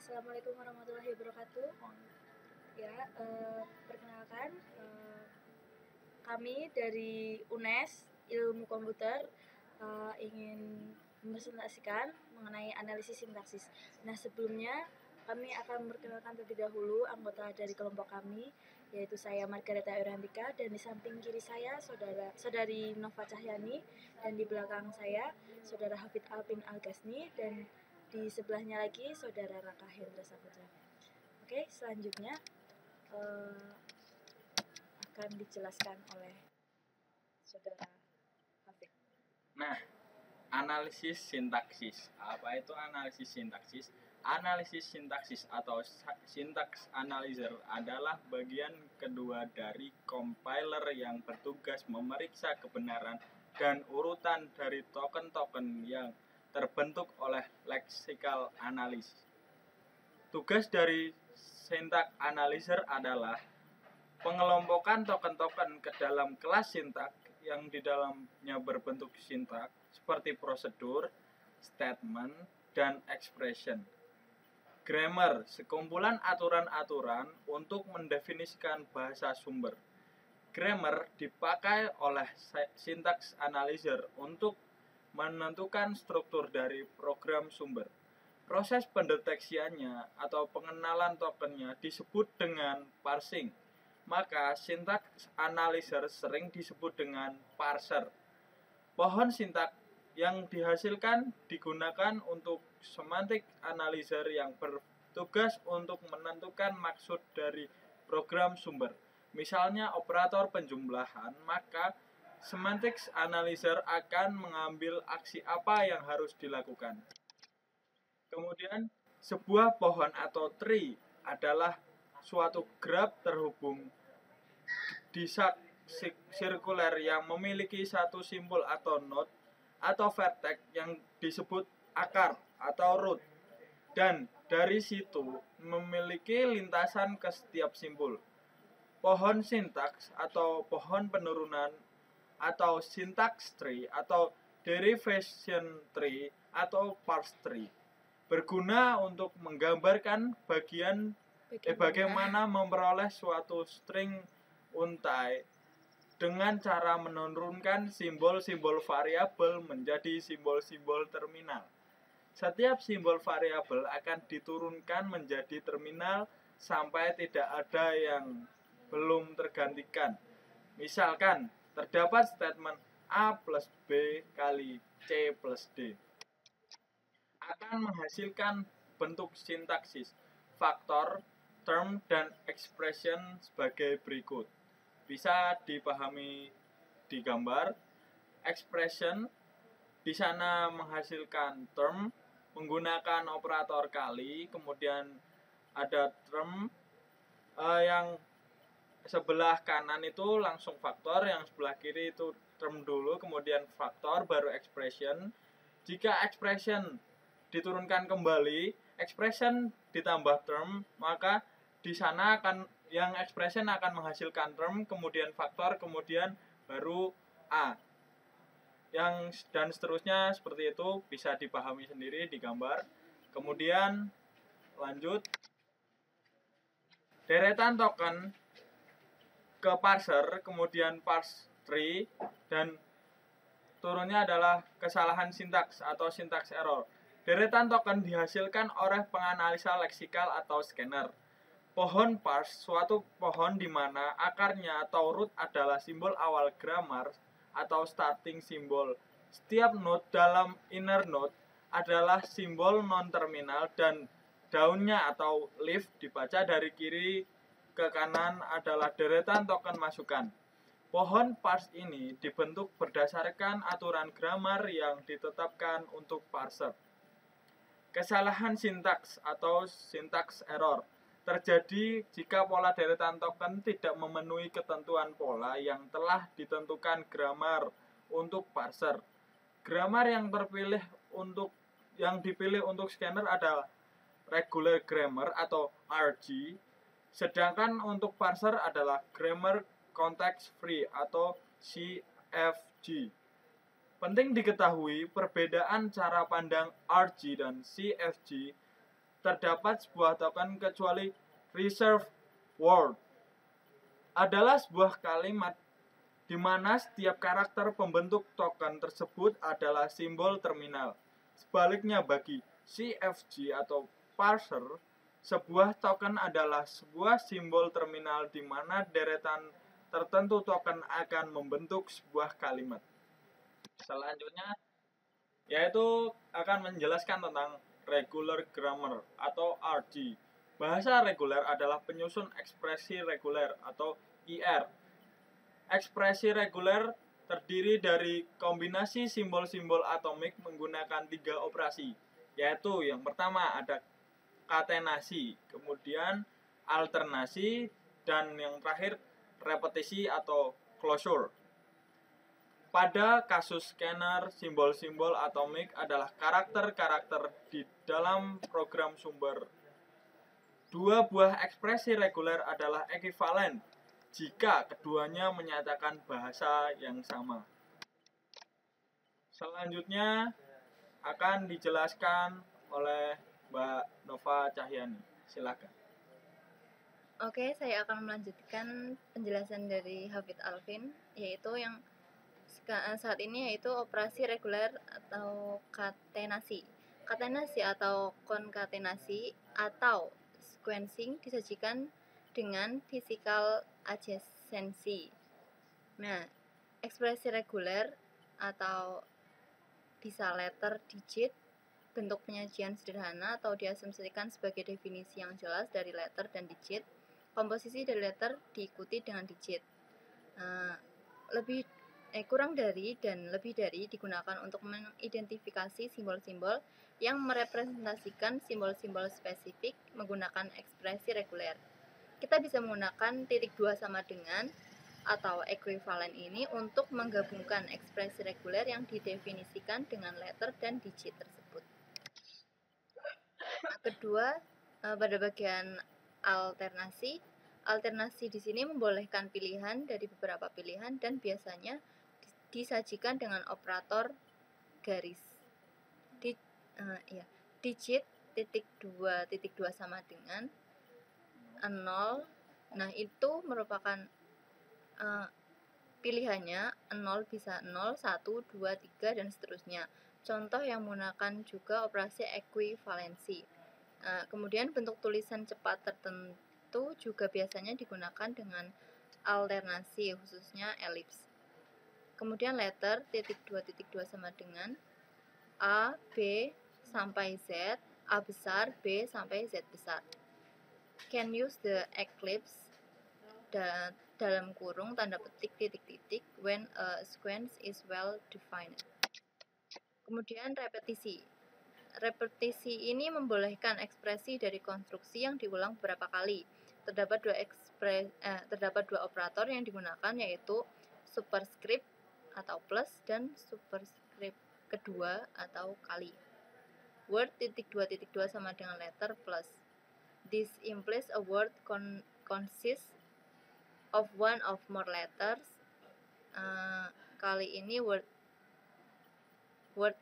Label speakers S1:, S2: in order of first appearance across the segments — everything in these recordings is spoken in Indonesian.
S1: Assalamualaikum warahmatullahi wabarakatuh. Ya, perkenalkan, kami dari UNES Ilmu Komputer ingin mempresentasikan mengenai analisis sintaksis. Nah, sebelumnya kami akan memperkenalkan terlebih dahulu anggota dari kelompok kami, yaitu saya Margareta Eurantika, dan di samping kiri saya saudari Nova Cahyani, dan di belakang saya saudara Hafid Alpin Algasni, dan di sebelahnya lagi saudara Raka Hendra Saputra. Oke, selanjutnya akan dijelaskan oleh saudara Hafid.
S2: Nah, analisis sintaksis. Apa itu analisis sintaksis? Analisis sintaksis atau syntax analyzer adalah bagian kedua dari compiler yang bertugas memeriksa kebenaran dan urutan dari token-token yang terbentuk oleh lexical analysis. Tugas dari syntax analyzer adalah pengelompokan token-token ke dalam kelas sintak yang di dalamnya berbentuk sintak seperti prosedur, statement, dan expression. Grammar, sekumpulan aturan-aturan untuk mendefinisikan bahasa sumber. Grammar dipakai oleh syntax analyzer untuk menentukan struktur dari program sumber. Proses pendeteksiannya atau pengenalan tokennya disebut dengan parsing. Maka syntax analyzer sering disebut dengan parser. Pohon sintak yang dihasilkan digunakan untuk semantic analyzer yang bertugas untuk menentukan maksud dari program sumber. Misalnya operator penjumlahan, maka semantic analyzer akan mengambil aksi apa yang harus dilakukan. Kemudian sebuah pohon atau tree adalah suatu graf terhubung di sirkuler yang memiliki satu simbol atau node atau vertex yang disebut akar atau root, dan dari situ memiliki lintasan ke setiap simbol. Pohon sintaks atau pohon penurunan atau syntax tree atau derivation tree atau parse tree berguna untuk menggambarkan bagaimana memperoleh suatu string untai dengan cara menurunkan simbol-simbol variabel menjadi simbol-simbol terminal. Setiap simbol variabel akan diturunkan menjadi terminal sampai tidak ada yang belum tergantikan. Misalkan terdapat statement A plus B kali C plus D akan menghasilkan bentuk sintaksis, faktor, term, dan expression sebagai berikut. Bisa dipahami di gambar. Expression di sana menghasilkan term menggunakan operator kali, kemudian ada term yang sebelah kanan itu langsung faktor, yang sebelah kiri itu term dulu, kemudian faktor, baru expression. Jika expression diturunkan kembali, expression ditambah term, maka di sana akan yang expression akan menghasilkan term, kemudian faktor, kemudian baru A. Dan seterusnya seperti itu, bisa dipahami sendiri di gambar. Kemudian lanjut, deretan token ke parser, kemudian parse tree, dan turunnya adalah kesalahan sintaks atau syntax error. Deretan token dihasilkan oleh penganalisa leksikal atau scanner. Pohon parse, suatu pohon di mana akarnya atau root adalah simbol awal grammar atau starting symbol. Setiap node dalam inner node adalah simbol non-terminal, dan daunnya atau leaf dibaca dari kiri ke kanan adalah deretan token masukan. Pohon parse ini dibentuk berdasarkan aturan grammar yang ditetapkan untuk parser. Kesalahan sintaks atau syntax error terjadi jika pola deretan token tidak memenuhi ketentuan pola yang telah ditentukan grammar untuk parser. Grammar yang dipilih untuk scanner adalah regular grammar atau RG, sedangkan untuk parser adalah grammar context free atau CFG. Penting diketahui perbedaan cara pandang RG dan CFG terdapat sebuah token kecuali reserved word adalah sebuah kalimat di mana setiap karakter pembentuk token tersebut adalah simbol terminal. Sebaliknya bagi CFG atau parser, sebuah token adalah sebuah simbol terminal di mana deretan tertentu token akan membentuk sebuah kalimat. Selanjutnya yaitu akan menjelaskan tentang regular grammar atau RG. Bahasa reguler adalah penyusun ekspresi reguler atau IR. Ekspresi reguler terdiri dari kombinasi simbol-simbol atomik menggunakan 3 operasi, yaitu yang pertama ada katenasi, kemudian alternasi, dan yang terakhir repetisi atau closure. Pada kasus scanner, simbol-simbol atomik adalah karakter-karakter di dalam program sumber. Dua buah ekspresi reguler adalah ekuivalen jika keduanya menyatakan bahasa yang sama. Selanjutnya akan dijelaskan oleh Mbak Nova Cahyani. Silakan.
S3: Oke, saya akan melanjutkan penjelasan dari Hafid Alvin, yaitu yang saat ini yaitu operasi reguler atau katenasi. Katenasi atau konkatenasi atau sequencing disajikan dengan physical adjacency. Nah, ekspresi reguler atau bisa letter digit, bentuk penyajian sederhana atau diasumsikan sebagai definisi yang jelas dari letter dan digit. Komposisi dari letter diikuti dengan digit. Kurang dari dan lebih dari digunakan untuk mengidentifikasi simbol-simbol yang merepresentasikan simbol-simbol spesifik menggunakan ekspresi reguler. Kita bisa menggunakan titik 2 sama dengan atau ekuivalen ini untuk menggabungkan ekspresi reguler yang didefinisikan dengan letter dan digit tersebut. Kedua, pada bagian alternasi di sini membolehkan pilihan dari beberapa pilihan dan biasanya disajikan dengan operator garis. Digit titik 2 sama dengan 0. Nah, itu merupakan pilihannya 0 bisa 0, 1, 2, 3 dan seterusnya. Contoh yang menggunakan juga operasi ekuivalensi. Kemudian bentuk tulisan cepat tertentu juga biasanya digunakan dengan alternasi, khususnya elips. Kemudian letter titik 2 sama dengan A, B sampai Z, A besar, B sampai Z besar. Can use the eclipse dalam kurung tanda petik titik-titik when a sequence is well defined. Kemudian repetisi. Repetisi ini membolehkan ekspresi dari konstruksi yang diulang beberapa kali. Terdapat dua operator yang digunakan, yaitu superscript atau plus dan superscript kedua atau kali. Word titik 2 sama dengan letter plus. This implies a word consists of one of more letters. Kali ini word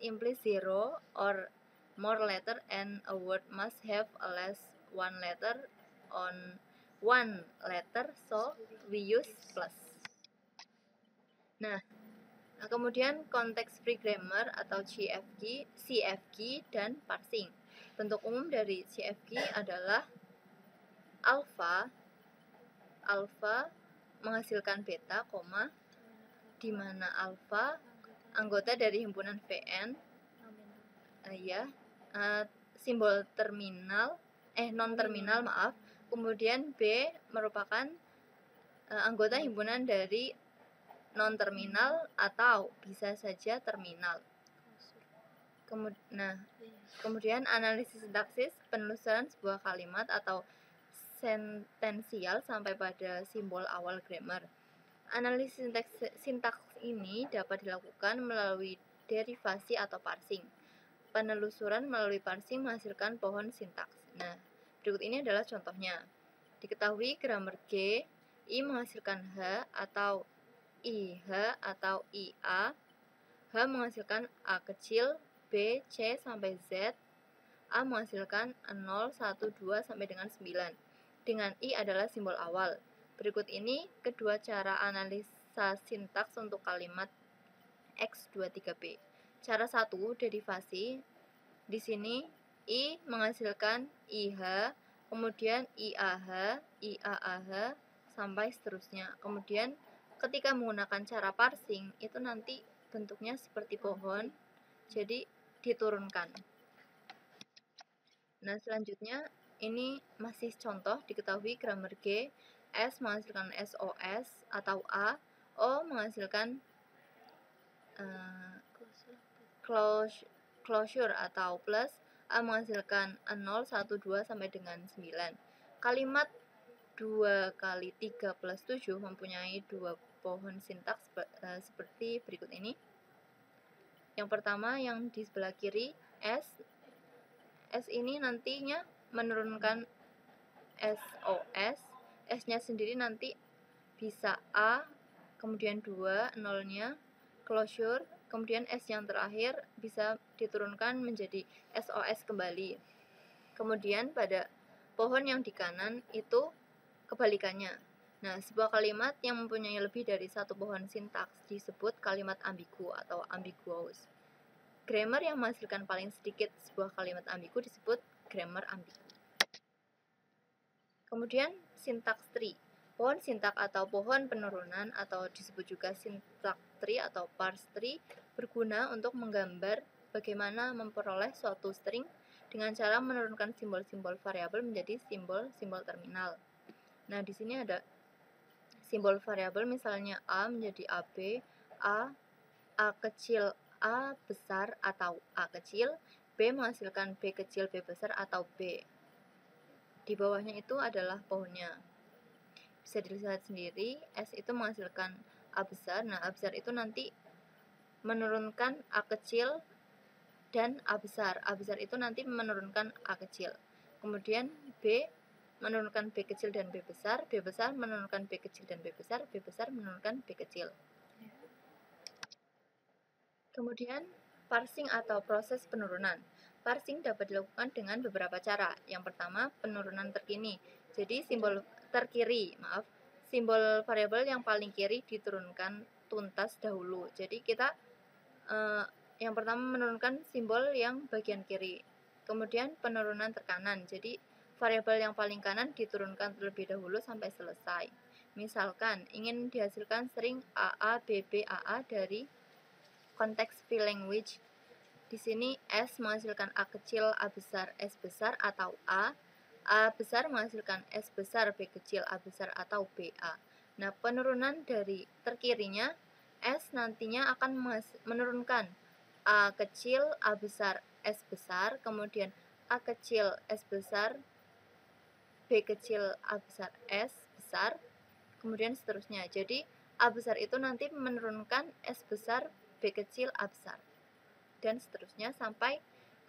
S3: implies 0 or more letter and a word must have a less one letter on one letter, so we use plus. Nah, kemudian konteks free grammar atau CFG dan parsing. Bentuk umum dari CFG adalah alpha menghasilkan beta, di mana alpha anggota dari himpunan Vn, simbol terminal, non terminal, kemudian B merupakan anggota himpunan dari non terminal atau bisa saja terminal. Kemudian analisis sintaksis, penelusuran sebuah kalimat atau sentensial sampai pada simbol awal grammar. Analisis sintaks ini dapat dilakukan melalui derivasi atau parsing. Penelusuran melalui parsing menghasilkan pohon sintaks. Nah, berikut ini adalah contohnya. Diketahui grammar G, I menghasilkan H atau IH atau IA, H menghasilkan A kecil, B, C sampai Z, A menghasilkan 0, 1, 2, sampai dengan 9. Dengan I adalah simbol awal. Berikut ini kedua cara analisa sintaks untuk kalimat X23B. Cara 1, derivasi. Di sini I menghasilkan IH, kemudian IAH, IAAH, sampai seterusnya. Kemudian ketika menggunakan cara parsing, itu nanti bentuknya seperti pohon, jadi diturunkan. Nah, selanjutnya ini masih contoh, diketahui grammar G, S menghasilkan SOS atau A, O menghasilkan closure atau plus, A menghasilkan 0, 1, 2, sampai dengan 9. Kalimat 2 kali 3 plus 7 mempunyai dua pohon sintaks seperti berikut ini. Yang pertama yang di sebelah kiri, S ini nantinya menurunkan SOS, S-nya sendiri nanti bisa A, kemudian 2, 0-nya, closure, kemudian S yang terakhir bisa diturunkan menjadi SOS kembali. Kemudian pada pohon yang di kanan itu kebalikannya. Nah, sebuah kalimat yang mempunyai lebih dari satu pohon sintaks disebut kalimat ambigu atau ambiguous. Grammar yang menghasilkan paling sedikit sebuah kalimat ambigu disebut grammar ambigu. Kemudian sintaks tree. Pohon sintak atau pohon penurunan atau disebut juga syntax tree atau parse tree berguna untuk menggambar bagaimana memperoleh suatu string dengan cara menurunkan simbol-simbol variabel menjadi simbol-simbol terminal. Nah, di sini ada simbol variabel misalnya A menjadi AB, A kecil, A besar atau A kecil, B menghasilkan B kecil, B besar atau B. Di bawahnya itu adalah pohonnya. Bisa dilihat sendiri, S itu menghasilkan A besar. Nah, A besar itu nanti menurunkan A kecil dan A besar. A besar itu nanti menurunkan A kecil. Kemudian B menurunkan B kecil dan B besar. B besar menurunkan B kecil dan B besar. B besar menurunkan B kecil. Kemudian, parsing atau proses penurunan. Parsing dapat dilakukan dengan beberapa cara. Yang pertama, penurunan terkini. Jadi, simbol variabel yang paling kiri diturunkan tuntas dahulu. Jadi, kita yang pertama menurunkan simbol yang bagian kiri. Kemudian, penurunan terkanan. Jadi, variabel yang paling kanan diturunkan terlebih dahulu sampai selesai. Misalkan, ingin dihasilkan string AA, BB, AA dari konteks V language. Di sini S menghasilkan A kecil, A besar, S besar atau A besar menghasilkan S besar, B kecil, A besar atau BA. Nah, penurunan dari terkirinya S nantinya akan menurunkan A kecil, A besar, S besar, kemudian A kecil, S besar, B kecil, A besar, S besar, kemudian seterusnya. Jadi, A besar itu nanti menurunkan S besar, B kecil, A besar, dan seterusnya sampai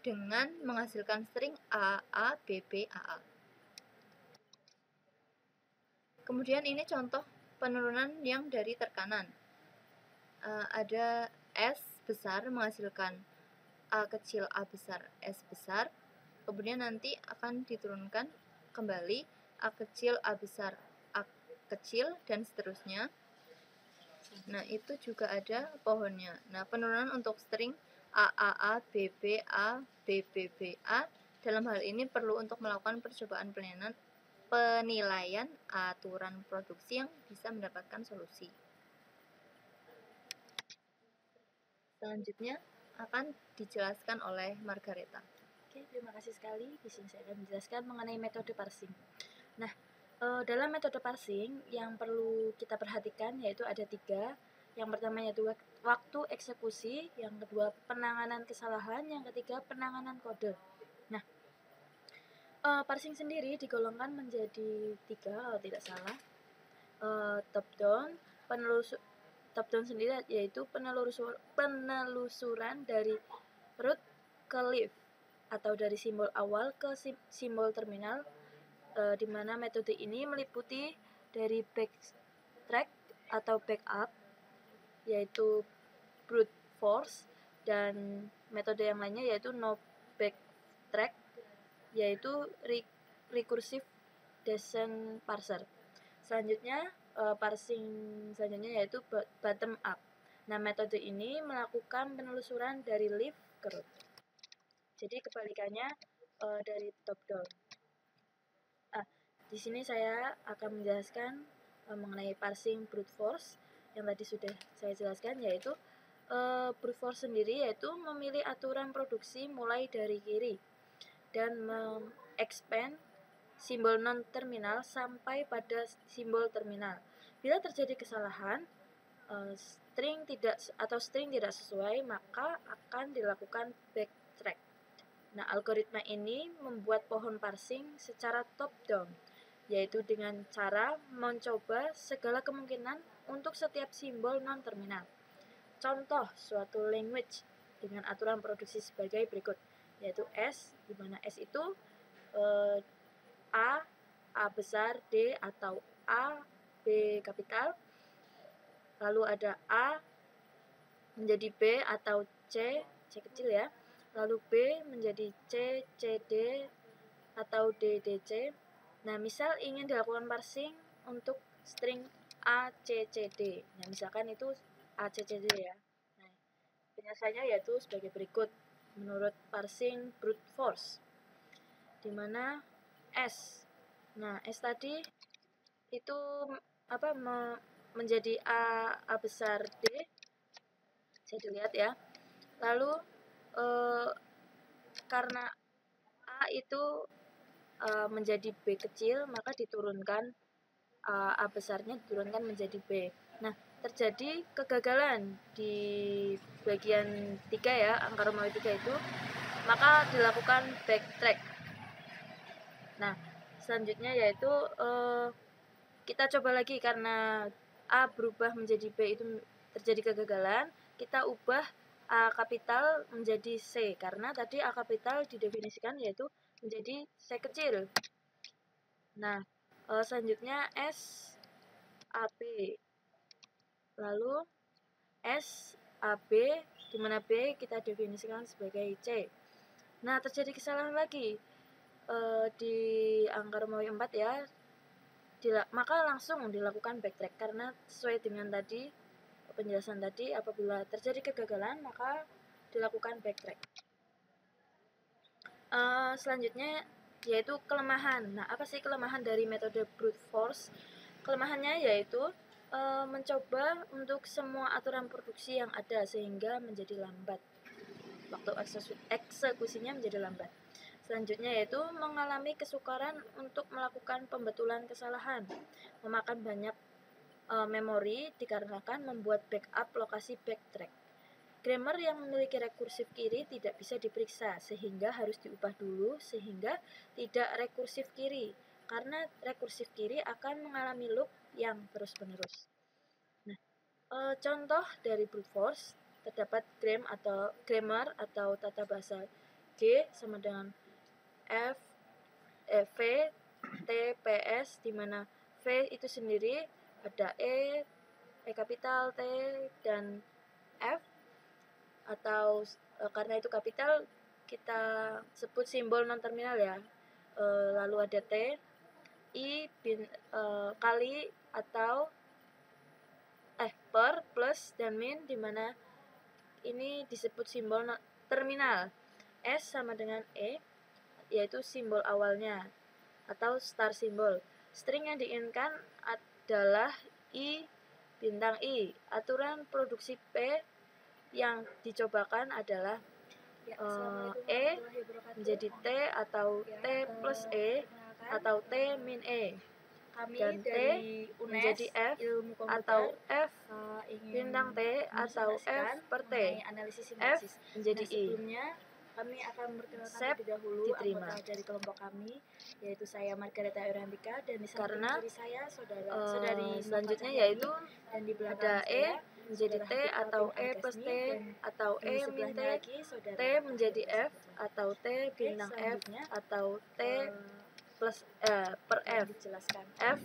S3: dengan menghasilkan string AA, BB, AA. Kemudian ini contoh penurunan yang dari terkanan. Ada S besar menghasilkan A kecil, A besar, S besar. Kemudian nanti akan diturunkan kembali A kecil, A besar, A kecil, dan seterusnya. Nah, itu juga ada pohonnya. Nah, penurunan untuk string AAA, BBA, BBBA dalam hal ini perlu untuk melakukan percobaan penilaian aturan produksi yang bisa mendapatkan solusi. Selanjutnya akan dijelaskan oleh Margareta.
S1: Oke, terima kasih sekali. Di sini saya akan menjelaskan mengenai metode parsing. Nah, dalam metode parsing yang perlu kita perhatikan yaitu ada 3. Yang pertama yaitu waktu eksekusi, yang kedua penanganan kesalahan, yang ketiga penanganan kode. Nah, parsing sendiri digolongkan menjadi 3 kalau tidak salah. Top down sendiri yaitu penelusuran dari root ke leaf atau dari simbol awal ke simbol terminal, di mana metode ini meliputi dari backtrack atau backup yaitu brute force, dan metode yang lainnya yaitu no backtrack yaitu recursive descent parser. Selanjutnya parsing selanjutnya yaitu bottom up. Nah, metode ini melakukan penelusuran dari left ke root. Jadi kebalikannya dari top down. Di sini saya akan menjelaskan mengenai parsing brute force yang tadi sudah saya jelaskan, yaitu brute force sendiri yaitu memilih aturan produksi mulai dari kiri dan mengexpand simbol non-terminal sampai pada simbol terminal. Bila terjadi kesalahan, string tidak sesuai, maka akan dilakukan backtrack. Nah, algoritma ini membuat pohon parsing secara top-down, yaitu dengan cara mencoba segala kemungkinan untuk setiap simbol non-terminal. Contoh suatu language dengan aturan produksi sebagai berikut, yaitu S, di mana S itu A besar, D atau A, B kapital, lalu ada A menjadi B atau C kecil ya, lalu B menjadi C, D atau D, C. Nah, misal ingin dilakukan parsing untuk string A, C, D. Nah, misalkan itu A, C, D ya. Nah, penyelesaiannya yaitu sebagai berikut menurut parsing brute force, di mana S. Nah, S tadi itu menjadi A besar D. Bisa dilihat ya. Lalu karena A itu menjadi B kecil, maka diturunkan A besarnya diturunkan menjadi B. Nah, terjadi kegagalan di bagian 3 ya, angka Romawi 3 itu, maka dilakukan backtrack. Nah, selanjutnya yaitu kita coba lagi, karena A berubah menjadi B itu terjadi kegagalan, kita ubah A kapital menjadi C, karena tadi A kapital didefinisikan yaitu menjadi C kecil. Nah, selanjutnya S AB, lalu S AB, di mana B kita definisikan sebagai C. Nah, terjadi kesalahan lagi di angka Romawi 4 ya, maka langsung dilakukan backtrack, karena sesuai dengan tadi penjelasan tadi, apabila terjadi kegagalan maka dilakukan backtrack. Selanjutnya yaitu kelemahan. Nah, apa sih kelemahan dari metode brute force? Kelemahannya yaitu mencoba untuk semua aturan produksi yang ada sehingga menjadi lambat. Waktu eksekusinya menjadi lambat. Selanjutnya yaitu mengalami kesukaran untuk melakukan pembetulan kesalahan, memakan banyak memori dikarenakan membuat backup lokasi backtrack. Grammar yang memiliki rekursif kiri tidak bisa diperiksa, sehingga harus diubah dulu sehingga tidak rekursif kiri, karena rekursif kiri akan mengalami loop yang terus-menerus. Nah, contoh dari brute force terdapat grammar atau tata bahasa G sama dengan V, T, PS, di mana V itu sendiri ada E kapital, T, dan F, atau karena itu kapital kita sebut simbol non terminal ya. Lalu ada T, I, kali atau per, plus, dan min, di mana ini disebut simbol terminal. S sama dengan E, yaitu simbol awalnya atau start symbol. String yang diinginkan adalah I bintang I. Aturan produksi P yang dicobakan adalah E menjadi T atau T plus E atau T min E, dan T menjadi F atau F bintang T atau F per T, F menjadi I. Kami akan memperkenalkan
S3: Sep
S1: terlebih dahulu
S3: diterima.
S1: anggota dari kelompok kami, yaitu saya Margareta Eurantika, dan di samping
S3: Karena
S1: kiri saya saudari
S3: selanjutnya
S1: Nova
S3: yaitu
S1: Cahyani, dan di belakang
S3: ada
S1: saya
S3: E menjadi
S1: saudara
S3: T
S1: Hafid
S3: atau
S1: Alvin
S3: E plus T
S1: Al-Ghasmi, dan
S3: atau
S1: di
S3: E min T,
S1: sebelahnya lagi saudara
S3: T menjadi F atau T
S1: Oke,
S3: bintang F
S1: selanjutnya
S3: atau T plus per
S1: akan
S3: F,
S1: dijelaskan
S3: F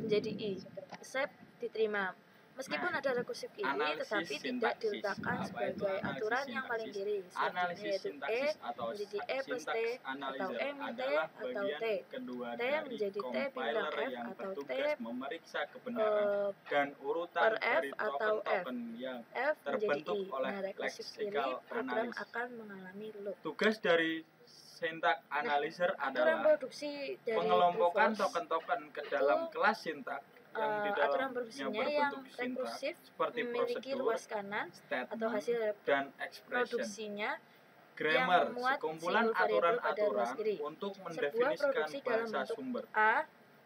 S3: menjadi I. Sep diterima.
S1: Meskipun
S2: Nah,
S1: ada rekursif kiri,
S2: analisis
S1: tetapi tidak
S2: sintaksis.
S1: diletakkan
S2: Apa itu
S1: sebagai
S2: analisis
S1: aturan yang paling
S2: sintaksis?
S1: kiri. Selanjutnya
S2: Analisis
S1: yaitu
S2: sintaksis atau
S1: menjadi E plus T,
S2: sintaks
S1: atau
S2: analyzer
S1: E min T,
S2: adalah
S1: atau
S2: bagian
S1: T.
S2: kedua
S1: T
S2: dari
S1: menjadi T
S2: compiler
S1: bintang F,
S2: yang
S1: atau T
S2: bertugas memeriksa kebenaran
S1: eh,
S2: dan urutan
S1: per F
S2: dari
S1: atau F.
S2: token-token yang
S1: F menjadi
S2: terbentuk
S1: I.
S2: oleh
S1: Nah, rekursif kiri
S2: lexical
S1: program
S2: analysis.
S1: akan mengalami loop.
S2: Tugas dari syntax analyzer
S1: Aturan
S2: adalah
S1: produksi dari
S2: pengelompokan
S1: True Force
S2: token-token ke
S1: itu,
S2: dalam kelas syntax yang di
S1: aturan
S2: dalamnya
S1: produksinya yang
S2: berbentuk syntax
S1: rekursif
S2: seperti
S1: memiliki
S2: prosedur,
S1: ruas kanan atau
S2: statement,
S1: hasil
S2: dan expression.
S1: produksinya
S2: Grammar,
S1: yang memuat
S2: sekumpulan
S1: simbol variabel pada ruas
S2: aturan-aturan
S1: kiri.
S2: untuk
S1: Sebuah
S2: mendefinisikan
S1: produksi dalam
S2: bahasa
S1: bentuk
S2: sumber.
S1: A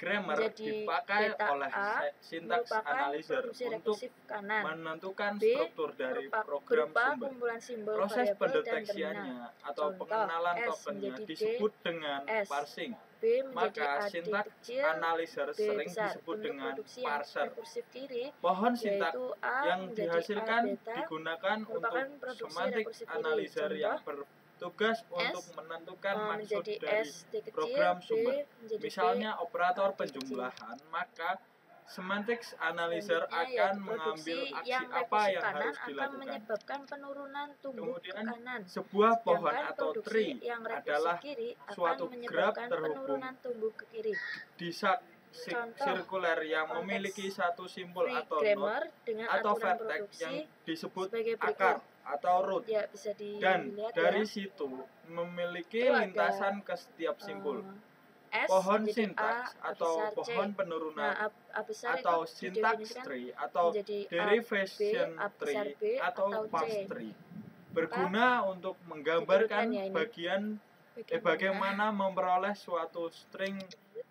S2: Grammar
S1: menjadi
S2: dipakai
S1: beta
S2: oleh
S1: A
S2: syntax
S1: merupakan
S2: analyzer
S1: produksi
S2: untuk
S1: rekursif kanan.
S2: menentukan
S1: B
S2: struktur dari program
S1: berupa
S2: sumber.
S1: kumpulan simbol
S2: Proses
S1: variabel dan terminal.
S2: pendeteksiannya atau
S1: Contoh,
S2: pengenalan
S1: S
S2: tokennya
S1: menjadi D,
S2: disebut dengan
S1: S.
S2: parsing.
S1: B menjadi
S2: Maka
S1: AD
S2: syntax
S1: kecil,
S2: analyzer
S1: B
S2: sering
S1: besar.
S2: disebut
S1: Bentuk
S2: dengan
S1: produksi yang
S2: parser.
S1: rekursif kiri
S2: Pohon sintak
S1: yaitu A
S2: yang
S1: menjadi
S2: dihasilkan
S1: A beta
S2: digunakan
S1: merupakan
S2: untuk
S1: produksi
S2: semantic
S1: rekursif kiri.
S2: analyzer yang
S1: Contoh,
S2: bertugas untuk menentukan maksud
S1: menjadi
S2: dari
S1: S D kecil,
S2: program
S1: B
S2: sumber.
S1: menjadi
S2: Misalnya
S1: B,
S2: operator
S1: A D kecil.
S2: penjumlahan, maka semantics analyzer
S1: Selanjutnya
S2: akan
S1: yaitu
S2: mengambil
S1: produksi
S2: aksi
S1: yang
S2: apa
S1: rekursif
S2: yang
S1: kanan
S2: harus
S1: akan
S2: dilakukan.
S1: menyebabkan penurunan tumbuk ke
S2: Kemudian
S1: kanan.
S2: sebuah pohon
S1: Sedangkan
S2: atau
S1: produksi
S2: tree
S1: yang rekursif
S2: adalah
S1: kiri akan
S2: suatu graf
S1: menyebabkan
S2: terhubung
S1: penurunan tumbuk ke kiri.
S2: di
S1: Contoh,
S2: sirkuler yang
S1: konteks
S2: memiliki satu simbol
S1: free
S2: atau node
S1: grammar dengan
S2: atau
S1: aturan
S2: vertex
S1: produksi
S2: yang disebut
S1: sebagai berikut.
S2: akar atau root,
S1: Ya, bisa
S2: dan
S1: dilihat
S2: dari
S1: ya.
S2: situ memiliki
S1: Itu ada,
S2: lintasan ke setiap simbol.
S1: S
S2: Pohon
S1: menjadi
S2: sintaks
S1: A
S2: atau
S1: besar C.
S2: pohon penurunan
S1: Nah, A besar
S2: atau
S1: itu
S2: syntax
S1: didefinisikan
S2: tree atau
S1: menjadi A,
S2: derivation
S1: B, A besar
S2: tree
S1: B,
S2: atau
S1: atau
S2: parse
S1: C.
S2: tree berguna untuk menggambarkan
S1: diurutkan ya ini.
S2: bagian bagaimana memperoleh suatu string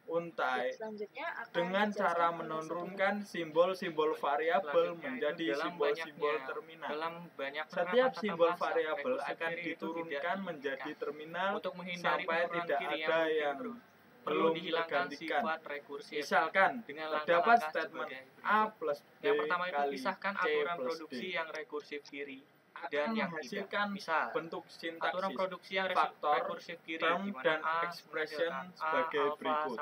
S2: untai
S1: Selanjutnya akan
S2: dengan
S1: dijelaskan
S2: cara
S1: oleh
S2: menurunkan simbol-simbol variabel
S4: Selanjutnya
S2: menjadi
S4: itu
S2: simbol-simbol terminal.
S4: Dalam banyak
S2: Setiap
S4: penerapan
S2: simbol
S4: tata bahasa,
S2: variabel
S4: rekursif
S2: akan
S4: kiri itu
S2: diturunkan
S4: tidak
S2: menjadi
S4: diinginkan.
S2: terminal
S4: Untuk menghindari
S2: sampai
S4: penurunan
S2: tidak
S4: kiri
S2: ada yang
S4: perlu
S2: belum
S4: dihilangkan
S2: tergantikan.
S4: sifat rekursif
S2: Misalkan
S4: dengan
S2: terdapat
S4: langkah-langkah
S2: statement
S4: sebagai
S2: A
S4: berikut.
S2: plus B
S4: Yang pertama itu
S2: kali
S4: pisahkan
S2: C
S4: aturan
S2: plus
S4: produksi
S2: D
S4: yang rekursif kiri
S2: akan
S4: dan yang tidak.
S2: menghasilkan
S4: Misal,
S2: bentuk
S4: aturan
S2: sintaksis,
S4: produksi yang
S2: faktor,
S4: rekursif kiri
S2: term,
S4: di mana
S2: dan
S4: A
S2: expression
S4: menghasilkan
S2: sebagai
S4: A alpha
S2: berikut.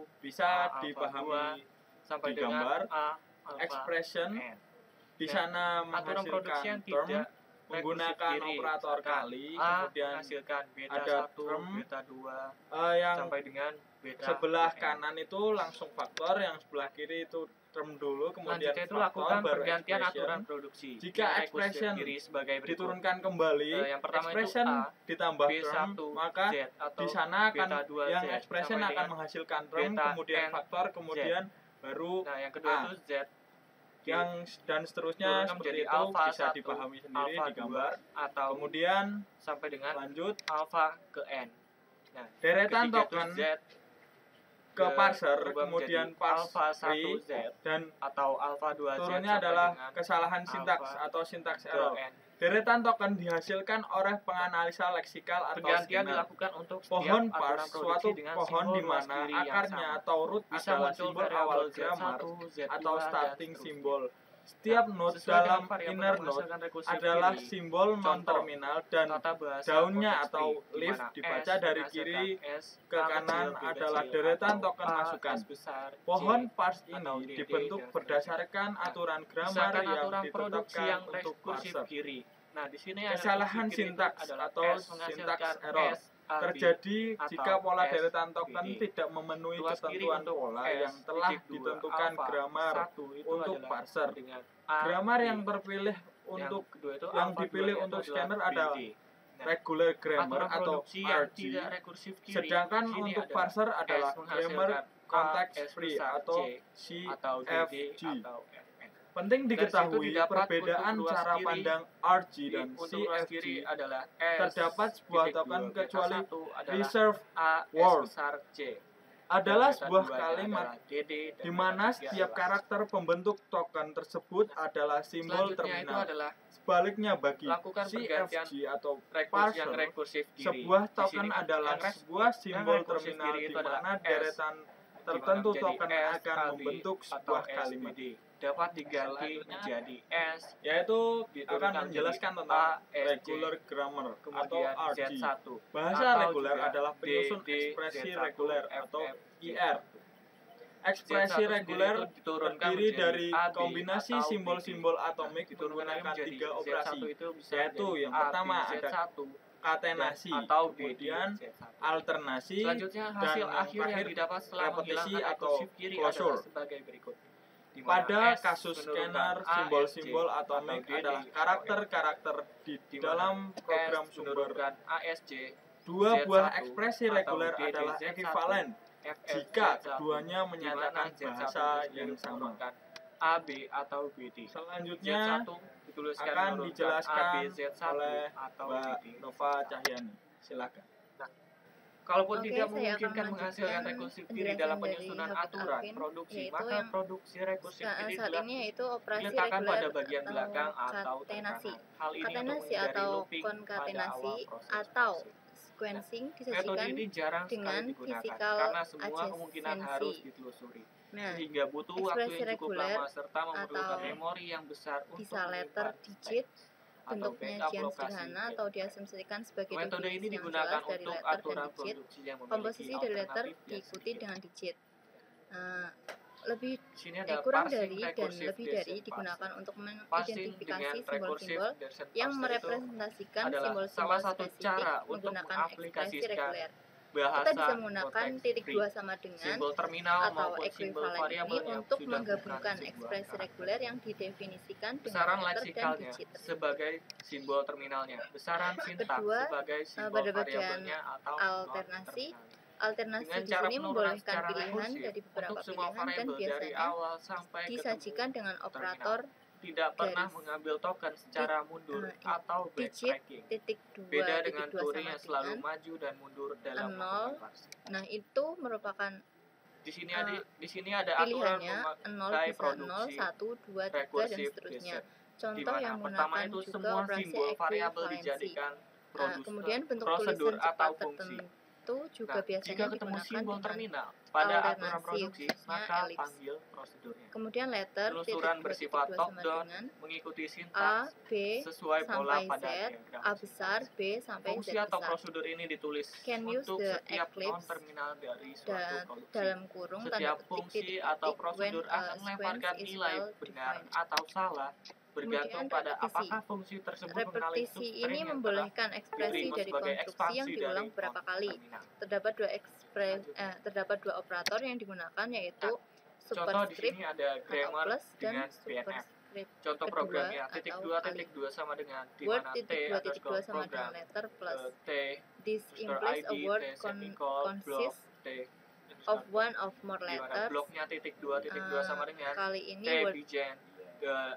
S4: 1
S2: Bisa
S4: A alpha
S2: dipahami
S4: 2 sampai
S2: di
S4: dengan
S2: gambar.
S4: A alpha
S2: Expression
S4: n.
S2: di
S4: Dan
S2: sana
S4: aturan produksi yang
S2: menghasilkan term
S4: tidak
S2: menggunakan
S4: rekursif kiri,
S2: operator
S4: misalkan
S2: kali,
S4: A
S2: kemudian
S4: menghasilkan beta
S2: ada
S4: 1,
S2: term
S4: beta 2
S2: yang
S4: sampai dengan beta
S2: sebelah
S4: n.
S2: kanan itu langsung faktor, yang sebelah kiri itu term dulu, kemudian
S4: Selanjutnya itu
S2: faktor,
S4: lakukan
S2: baru
S4: pergantian
S2: expression.
S4: aturan produksi.
S2: Jika
S4: Yang rekursif
S2: expression
S4: kiri sebagai berikut.
S2: Diturunkan kembali,
S4: Yang pertama itu
S2: expression
S4: A,
S2: ditambah
S4: B1
S2: term, maka
S4: Z atau
S2: di sana akan
S4: beta 2
S2: yang
S4: Z
S2: expression
S4: sampai
S2: akan
S4: dengan
S2: menghasilkan term,
S4: beta
S2: kemudian
S4: n
S2: faktor, kemudian baru
S4: Nah, yang kedua
S2: A.
S4: itu Z
S2: yang dan seterusnya
S4: turunkan
S2: seperti
S4: menjadi
S2: itu
S4: alpha
S2: bisa
S4: 1,
S2: dipahami sendiri
S4: alpha
S2: di gambar.
S4: 2 atau
S2: Kemudian
S4: sampai dengan
S2: lanjut
S4: alpha ke n. Nah,
S2: deretan
S4: ketiga itu
S2: token
S4: Z
S2: ke parser,
S4: berubah
S2: kemudian
S4: menjadi
S2: parse
S4: alpha
S2: tree,
S4: 1 Z
S2: dan
S4: atau alpha 2 Z
S2: turunnya
S4: sampai
S2: adalah
S4: dengan
S2: kesalahan sintaks
S4: alpha
S2: atau sintaks
S4: ke
S2: error.
S4: n.
S2: Deretan token dihasilkan oleh penganalisa leksikal atau
S4: Pergantian
S2: scanner.
S4: dilakukan untuk
S2: Pohon
S4: setiap
S2: parse,
S4: aturan produksi
S2: suatu
S4: dengan
S2: pohon
S4: simbol
S2: di
S4: ruas
S2: mana
S4: kiri yang
S2: akarnya
S4: sama.
S2: atau root
S4: Bisa
S2: adalah
S4: muncul
S2: simbol awal
S4: variabel
S2: grammar
S4: Z1, Z2
S2: atau
S4: dan
S2: starting
S4: seterusnya.
S2: simbol. Setiap node
S4: Sesuai dengan
S2: dalam
S4: variabel
S2: inner
S4: yang
S2: node
S4: menghasilkan rekursif
S2: adalah
S4: kiri.
S2: simbol
S4: Contoh,
S2: non-terminal dan
S4: tata bahasa
S2: daunnya
S4: konteks
S2: atau
S4: free, di
S2: leaf
S4: mana
S2: dibaca
S4: S
S2: dari
S4: menghasilkan
S2: kiri
S4: S,
S2: ke
S4: A
S2: kanan
S4: kecil, B
S2: adalah
S4: kecil,
S2: deretan
S4: atau
S2: token
S4: A,
S2: masukan.
S4: S besar,
S2: Pohon
S4: J,
S2: parse
S4: atau
S2: ini
S4: DD,
S2: dibentuk
S4: dan
S2: berdasarkan
S4: seterusnya.
S2: aturan grammar
S4: Misalkan
S2: yang
S4: aturan produksi
S2: ditetapkan
S4: yang
S2: untuk
S4: rekursif
S2: parser.
S4: kiri. Nah, di sini
S2: Kesalahan
S4: rekursif kiri itu
S2: sintaks
S4: adalah
S2: atau
S4: S menghasilkan
S2: sintaks error
S4: S, A, B,
S2: terjadi
S4: atau
S2: jika pola
S4: S,
S2: deretan token
S4: BD.
S2: tidak memenuhi
S4: Ruas kiri
S2: ketentuan
S4: untuk
S2: pola
S4: S,
S2: yang telah
S4: titik 2,
S2: ditentukan
S4: alpha
S2: grammar
S4: 1 itu
S2: untuk
S4: adalah
S2: parser.
S4: dengan A,
S2: Grammar
S4: B.
S2: yang terpilih untuk
S4: Yang kedua itu
S2: yang
S4: alpha
S2: dipilih
S4: 2
S2: untuk
S4: itu
S2: scanner
S4: adalah
S2: adalah
S4: BD. Nah,
S2: regular grammar
S4: aturan
S2: atau
S4: produksi yang
S2: RG,
S4: tidak rekursif kiri.
S2: sedangkan
S4: Di sini
S2: untuk
S4: adalah
S2: parser adalah
S4: S
S2: grammar
S4: menghasilkan
S2: context
S4: A, S
S2: free
S4: besar,
S2: atau
S4: J, atau DD
S2: CFG.
S4: atau FN.
S2: Penting
S4: Dari situ
S2: diketahui
S4: didapat
S2: perbedaan
S4: untuk ruas
S2: cara
S4: kiri,
S2: pandang RG dan
S4: untuk ruas
S2: CFG.
S4: kiri adalah S,
S2: Terdapat sebuah
S4: titik
S2: token
S4: 2,
S2: kecuali
S4: beta 1 adalah
S2: reserve
S4: A, S
S2: word
S4: besar, J.
S2: adalah
S4: Dan beta
S2: sebuah
S4: 2-nya
S2: kalimat
S4: adalah DD, dan
S2: di
S4: beta
S2: mana
S4: 3
S2: setiap
S4: adalah
S2: karakter pembentuk token tersebut adalah simbol
S4: selanjutnya itu
S2: terminal.
S4: adalah
S2: Sebaliknya bagi
S4: lakukan pergantian
S2: CFG atau
S4: yang
S2: parser,
S4: rekursif kiri.
S2: sebuah
S4: Di
S2: token
S4: sini kan
S2: adalah
S4: yang
S2: sebuah simbol
S4: rekursif
S2: terminal
S4: kiri
S2: di
S4: itu adalah
S2: mana
S4: S,
S2: deretan tertentu
S4: menjadi
S2: token
S4: S,
S2: akan
S4: AB,
S2: membentuk
S4: atau
S2: sebuah kalimat,
S4: SBD. Dapat diganti
S2: Selanjutnya,
S4: menjadi S,
S2: yaitu akan
S4: diturunkan
S2: menjelaskan
S4: menjadi
S2: tentang
S4: A, SJ,
S2: regular grammar atau
S4: kemudian
S2: RG.
S4: Z1.
S2: Bahasa
S4: atau
S2: reguler
S4: juga
S2: adalah penyusun
S4: DD,
S2: ekspresi
S4: Z1,
S2: reguler
S4: FF,
S2: atau
S4: Z1.
S2: IR. Ekspresi
S4: Z1
S2: reguler
S4: sendiri itu diturunkan
S2: terdiri
S4: menjadi
S2: dari
S4: A, B,
S2: kombinasi
S4: atau
S2: simbol-simbol
S4: BD.
S2: atomik
S4: Diturunkan
S2: menggunakan
S4: menjadi
S2: 3 operasi,
S4: Z1 itu bisa
S2: yaitu
S4: menjadi
S2: yang
S4: A,
S2: pertama
S4: B,
S2: ada
S4: Z1
S2: katenasi,
S4: atau BD
S2: kemudian
S4: Z1.
S2: alternasi,
S4: Selanjutnya
S2: dan
S4: hasil
S2: yang
S4: akhir yang
S2: terakhir
S4: didapat setelah
S2: repetisi
S4: menghilangkan
S2: atau
S4: ekursif kiri
S2: closure.
S4: adalah sebagai berikut. Di mana
S2: Pada
S4: S
S2: kasus
S4: menurunkan
S2: scanner,
S4: A,
S2: simbol-simbol
S4: SJ,
S2: atomik
S4: atau DD,
S2: adalah
S4: atau
S2: karakter-karakter di
S4: di mana
S2: dalam program
S4: S
S2: sumber.
S4: menurunkan ASJ,
S2: Dua
S4: Z1
S2: buah ekspresi
S4: atau
S2: reguler
S4: DD
S2: adalah
S4: Z1,
S2: ekuivalen
S4: FF
S2: jika
S4: Z1,
S2: keduanya
S4: di mana
S2: menyatakan
S4: Z1
S2: bahasa
S4: itu
S2: yang
S4: sendiri
S2: sama.
S4: menurunkan AB atau BD.
S2: Selanjutnya
S4: Z1 dituliskan
S2: akan
S4: menurunkan
S2: dijelaskan
S4: AB Z1
S2: oleh
S4: atau
S2: Mbak
S4: BD.
S2: Nova Cahyani. Silakan.
S4: Kalaupun
S3: Oke,
S4: tidak
S3: saya akan
S4: memungkinkan menghasilkan
S3: melanjutkan
S4: rekursif kiri
S3: penjelasan
S4: dalam
S3: dari
S4: penyusunan
S3: Hafid
S4: aturan
S3: Alvin,
S4: produksi,
S3: yaitu
S4: maka
S3: yang
S4: produksi rekursif kiri
S3: saat ini yaitu operasi
S4: diletakkan pada
S3: reguler
S4: bagian belakang atau
S3: katenasi.
S4: terkanan. Hal ini untuk
S3: Katenasi
S4: menghindari
S3: atau
S4: looping pada
S3: konkatenasi
S4: awal proses
S3: atau
S4: parsing.
S3: sequencing
S4: Metode
S3: disajikan
S4: ini jarang sekali
S3: dengan
S4: digunakan
S3: physical
S4: karena semua kemungkinan
S3: adjacency.
S4: harus ditelusuri,
S3: Nah,
S4: sehingga butuh waktu
S3: ekspresi
S4: yang cukup
S3: reguler
S4: lama serta memerlukan
S3: atau
S4: memori yang besar untuk
S3: bisa letter
S4: menyimpan
S3: digit,
S4: atau
S3: bentuk
S4: backup
S3: penyajian
S4: lokasi
S3: sederhana atau diasumsikan sebagai
S4: Metode ini
S3: definisi yang
S4: digunakan
S3: jelas dari
S4: untuk
S3: letter dan
S4: aturan
S3: digit.
S4: produksi yang memiliki
S3: Komposisi dari letter
S4: alternatif yang
S3: diikuti
S4: sedikit.
S3: dengan digit. Lebih
S4: Di sini ada
S3: kurang
S4: parsing
S3: dari dan
S4: recursive
S3: lebih dari
S4: descent
S3: digunakan
S4: parsing.
S3: untuk
S4: Parsing
S3: mengidentifikasi
S4: dengan recursive
S3: simbol-simbol
S4: descent
S3: yang
S4: parser itu
S3: merepresentasikan
S4: adalah
S3: simbol-simbol
S4: salah satu
S3: spesifik
S4: cara untuk
S3: menggunakan ekspresi
S4: mengaplikasikan
S3: reguler.
S4: bahasa
S3: Kita bisa menggunakan
S4: konteks
S3: titik
S4: free,
S3: dua sama dengan
S4: simbol terminal
S3: atau
S4: maupun simbol
S3: ekuivalen ini
S4: variabel yang
S3: untuk
S4: sudah
S3: menggabungkan
S4: bukan sebuah
S3: ekspresi
S4: karakter.
S3: reguler yang didefinisikan dengan
S4: Besaran
S3: letter dan
S4: leksikalnya
S3: digit tersebut.
S4: sebagai simbol terminalnya, besaran sintaks
S3: Kedua,
S4: sebagai simbol
S3: pada bagian
S4: variabelnya atau
S3: alternasi,
S4: non-terminalnya.
S3: alternasi
S4: Dengan
S3: di
S4: cara
S3: sini
S4: penurunan
S3: membolehkan
S4: secara
S3: pilihan
S4: rekursif
S3: dari beberapa
S4: untuk semua
S3: pilihan dan
S4: variabel dari
S3: biasanya
S4: awal sampai
S3: disajikan
S4: ketemu
S3: dengan
S4: terminal.
S3: operator
S4: Tidak pernah
S3: garis.
S4: mengambil token secara mundur
S3: ini.
S4: atau
S3: Digit
S4: backtracking.
S3: titik dua
S4: Beda
S3: titik
S4: dengan
S3: dua
S4: Turing
S3: sama
S4: yang selalu
S3: dengan
S4: maju dan mundur dalam
S3: nol.
S4: melakukan parsing.
S3: Nah, itu merupakan
S4: Di sini ada aturan
S3: pilihannya 0
S4: memakai
S3: bisa 0,
S4: produksi
S3: 1, 2, 3 dan
S4: recursive
S3: seterusnya.
S4: descent, di
S3: Contoh
S4: mana
S3: yang
S4: pertama
S3: menggunakan
S4: itu
S3: juga
S4: semua
S3: operasi
S4: simbol variabel
S3: ekuivalensi.
S4: dijadikan
S3: Kemudian bentuk
S4: prosedur
S3: tulisan cepat
S4: atau fungsi.
S3: tertentu juga
S4: Nah,
S3: biasanya
S4: jika ketemu
S3: digunakan
S4: simbol
S3: dengan
S4: terminal pada aturan
S3: alternasi,
S4: produksi,
S3: khususnya
S4: maka
S3: elips.
S4: panggil prosedurnya.
S3: Kemudian letter titik
S4: Telusuran
S3: 2
S4: bersifat
S3: titik 2
S4: top
S3: sama
S4: down
S3: dengan
S4: mengikuti
S3: A,
S4: sintaks
S3: B
S4: sesuai pola
S3: sampai
S4: pada
S3: Z,
S4: diagram
S3: A besar,
S4: sintaks.
S3: B sampai Z
S4: Fungsi atau
S3: besar.
S4: prosedur ini ditulis
S3: Can use
S4: untuk
S3: the
S4: setiap
S3: eclipse
S4: non-terminal dari suatu
S3: Dan
S4: produksi.
S3: dalam kurung tanda
S4: Setiap
S3: petik
S4: fungsi
S3: titik
S4: atau
S3: titik when
S4: prosedur
S3: a
S4: akan melemparkan
S3: sequence is
S4: nilai
S3: well
S4: benar
S3: defined.
S4: atau salah bergantung
S3: Kemudian
S4: pada
S3: repetisi.
S4: apakah fungsi tersebut mengenali
S3: Repetisi
S4: substring
S3: ini
S4: yang telah
S3: membolehkan ekspresi
S4: diterima
S3: dari
S4: sebagai
S3: konstruksi
S4: ekspansi
S3: yang diulang
S4: dari
S3: beberapa kali.
S4: non-terminal.
S3: Terdapat dua operator yang digunakan yaitu
S4: Contoh di
S3: superscript
S4: sini ada
S3: atau
S4: grammar
S3: plus dan
S4: dengan BNF.
S3: superscript.
S4: Contoh
S3: kedua
S4: programnya titik
S3: atau
S4: 2
S3: kali.
S4: titik 2 sama dengan di
S3: Word
S4: mana
S3: titik
S4: T
S3: 2 titik 2
S4: underscore
S3: sama dengan
S4: program
S3: letter plus.
S4: T
S3: This
S4: underscore
S3: implies a
S4: ID
S3: word
S4: T semicolon block
S3: consists
S4: T
S3: of one or more
S4: di mana
S3: letters.
S4: bloknya titik 2 sama dengan
S3: Kali ini
S4: T
S3: word
S4: begin.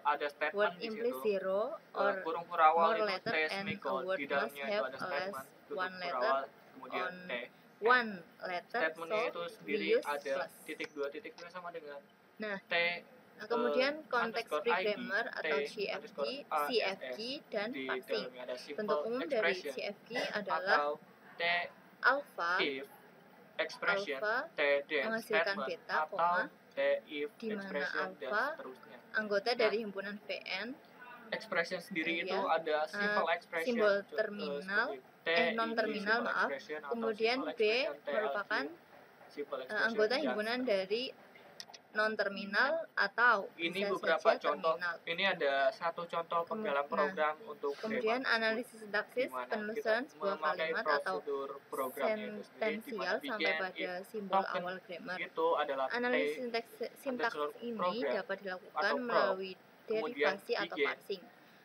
S4: Ada statement
S3: word
S4: di
S3: implies
S4: situ.
S3: zero or
S4: Kurung awal
S3: more
S4: itu
S3: letter
S4: T
S3: and a
S4: semicolon
S3: word
S4: di
S3: must
S4: dalamnya itu
S3: have
S4: ada
S3: at
S4: statement
S3: least
S4: tutup
S3: one
S4: kurung
S3: letter
S4: awal kemudian
S3: on
S4: T.
S3: one letter,
S4: Statementnya
S3: so
S4: itu
S3: we
S4: sendiri
S3: use
S4: ada
S3: plus.
S4: titik 2 sama dengan
S3: Nah,
S4: T
S3: Nah, kemudian konteks
S4: underscore
S3: free
S4: ID,
S3: grammar atau
S4: T
S3: CFG,
S4: underscore
S3: CFG dan
S4: di
S3: parsing.
S4: dalamnya ada simple
S3: Bentuk umum dari
S4: expression
S3: CFG adalah
S4: atau T
S3: alpha,
S4: if expression,
S3: alpha
S4: T then
S3: menghasilkan
S4: statement
S3: beta,
S4: atau T if
S3: di mana
S4: expression dan
S3: alpha
S4: seterusnya.
S3: anggota dari himpunan VN,
S4: Expression sendiri
S3: Iya.
S4: itu ada simple expression,
S3: simbol terminal,
S4: T
S3: non
S4: ini
S3: terminal,
S4: simple
S3: maaf.
S4: expression atau
S3: Kemudian
S4: simple
S3: B
S4: expression, TLG,
S3: merupakan
S4: simple expression,
S3: anggota
S4: dan
S3: himpunan dari non terminal atau
S4: ini
S3: bisa
S4: beberapa
S3: saja
S4: contoh.
S3: terminal.
S4: Ini ada satu contoh penggalan program untuk
S3: Kemudian
S4: grammar
S3: analisis
S4: tersebut,
S3: sintaksis,
S4: di mana
S3: penelusuran
S4: kita
S3: sebuah
S4: memakai
S3: kalimat atau
S4: prosedur programnya itu sendiri, di mana
S3: sentensial sampai
S4: begin,
S3: pada
S4: if,
S3: simbol
S4: token
S3: awal grammar.
S4: itu adalah
S3: Analisis
S4: T,
S3: sintaks ini
S4: program
S3: dapat dilakukan
S4: atau prog,
S3: melalui
S4: kemudian
S3: derivasi atau
S4: begin,
S3: parsing.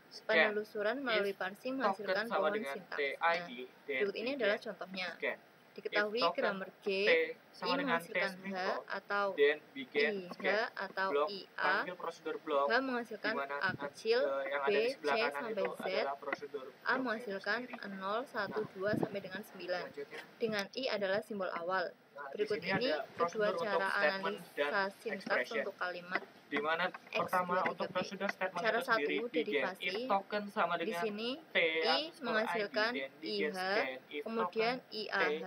S4: scan,
S3: Penelusuran melalui parsing
S4: token
S3: menghasilkan
S4: sama
S3: pohon
S4: dengan
S3: sintaks.
S4: TID,
S3: Nah,
S4: then
S3: berikut ini
S4: begin,
S3: adalah contohnya.
S4: scan.
S3: Diketahui
S4: If token
S3: grammar G,
S4: T
S3: I
S4: sama dengan T
S3: menghasilkan H
S4: semicolon,
S3: atau
S4: then begin,
S3: I, H
S4: scan.
S3: atau
S4: Blok,
S3: IA,
S4: panggil prosedur blok,
S3: H menghasilkan
S4: di mana
S3: A kecil,
S4: yang
S3: B,
S4: ada di
S3: C
S4: sebelah kanan
S3: sampai
S4: itu
S3: Z,
S4: adalah prosedur
S3: A
S4: bloknya itu
S3: menghasilkan
S4: sendiri.
S3: 0, 1, 2 sampai dengan 9.
S4: Selanjutnya,
S3: Dengan I adalah simbol awal.
S4: nah, di
S3: Berikut
S4: sini
S3: ini
S4: ada
S3: kedua
S4: prosedur untuk
S3: cara
S4: statement dan
S3: analisa sintaks
S4: expression.
S3: untuk kalimat.
S4: Di mana pertama
S3: 2,
S4: untuk
S3: 3, B.
S4: prosedur statement
S3: Cara
S4: itu sendiri
S3: 1,
S4: begin
S3: derivasi.
S4: if token sama
S3: Di
S4: dengan
S3: sini
S4: T
S3: I
S4: underscore
S3: menghasilkan
S4: ID, then begin
S3: IH,
S4: scan. If
S3: kemudian
S4: token
S3: IAH,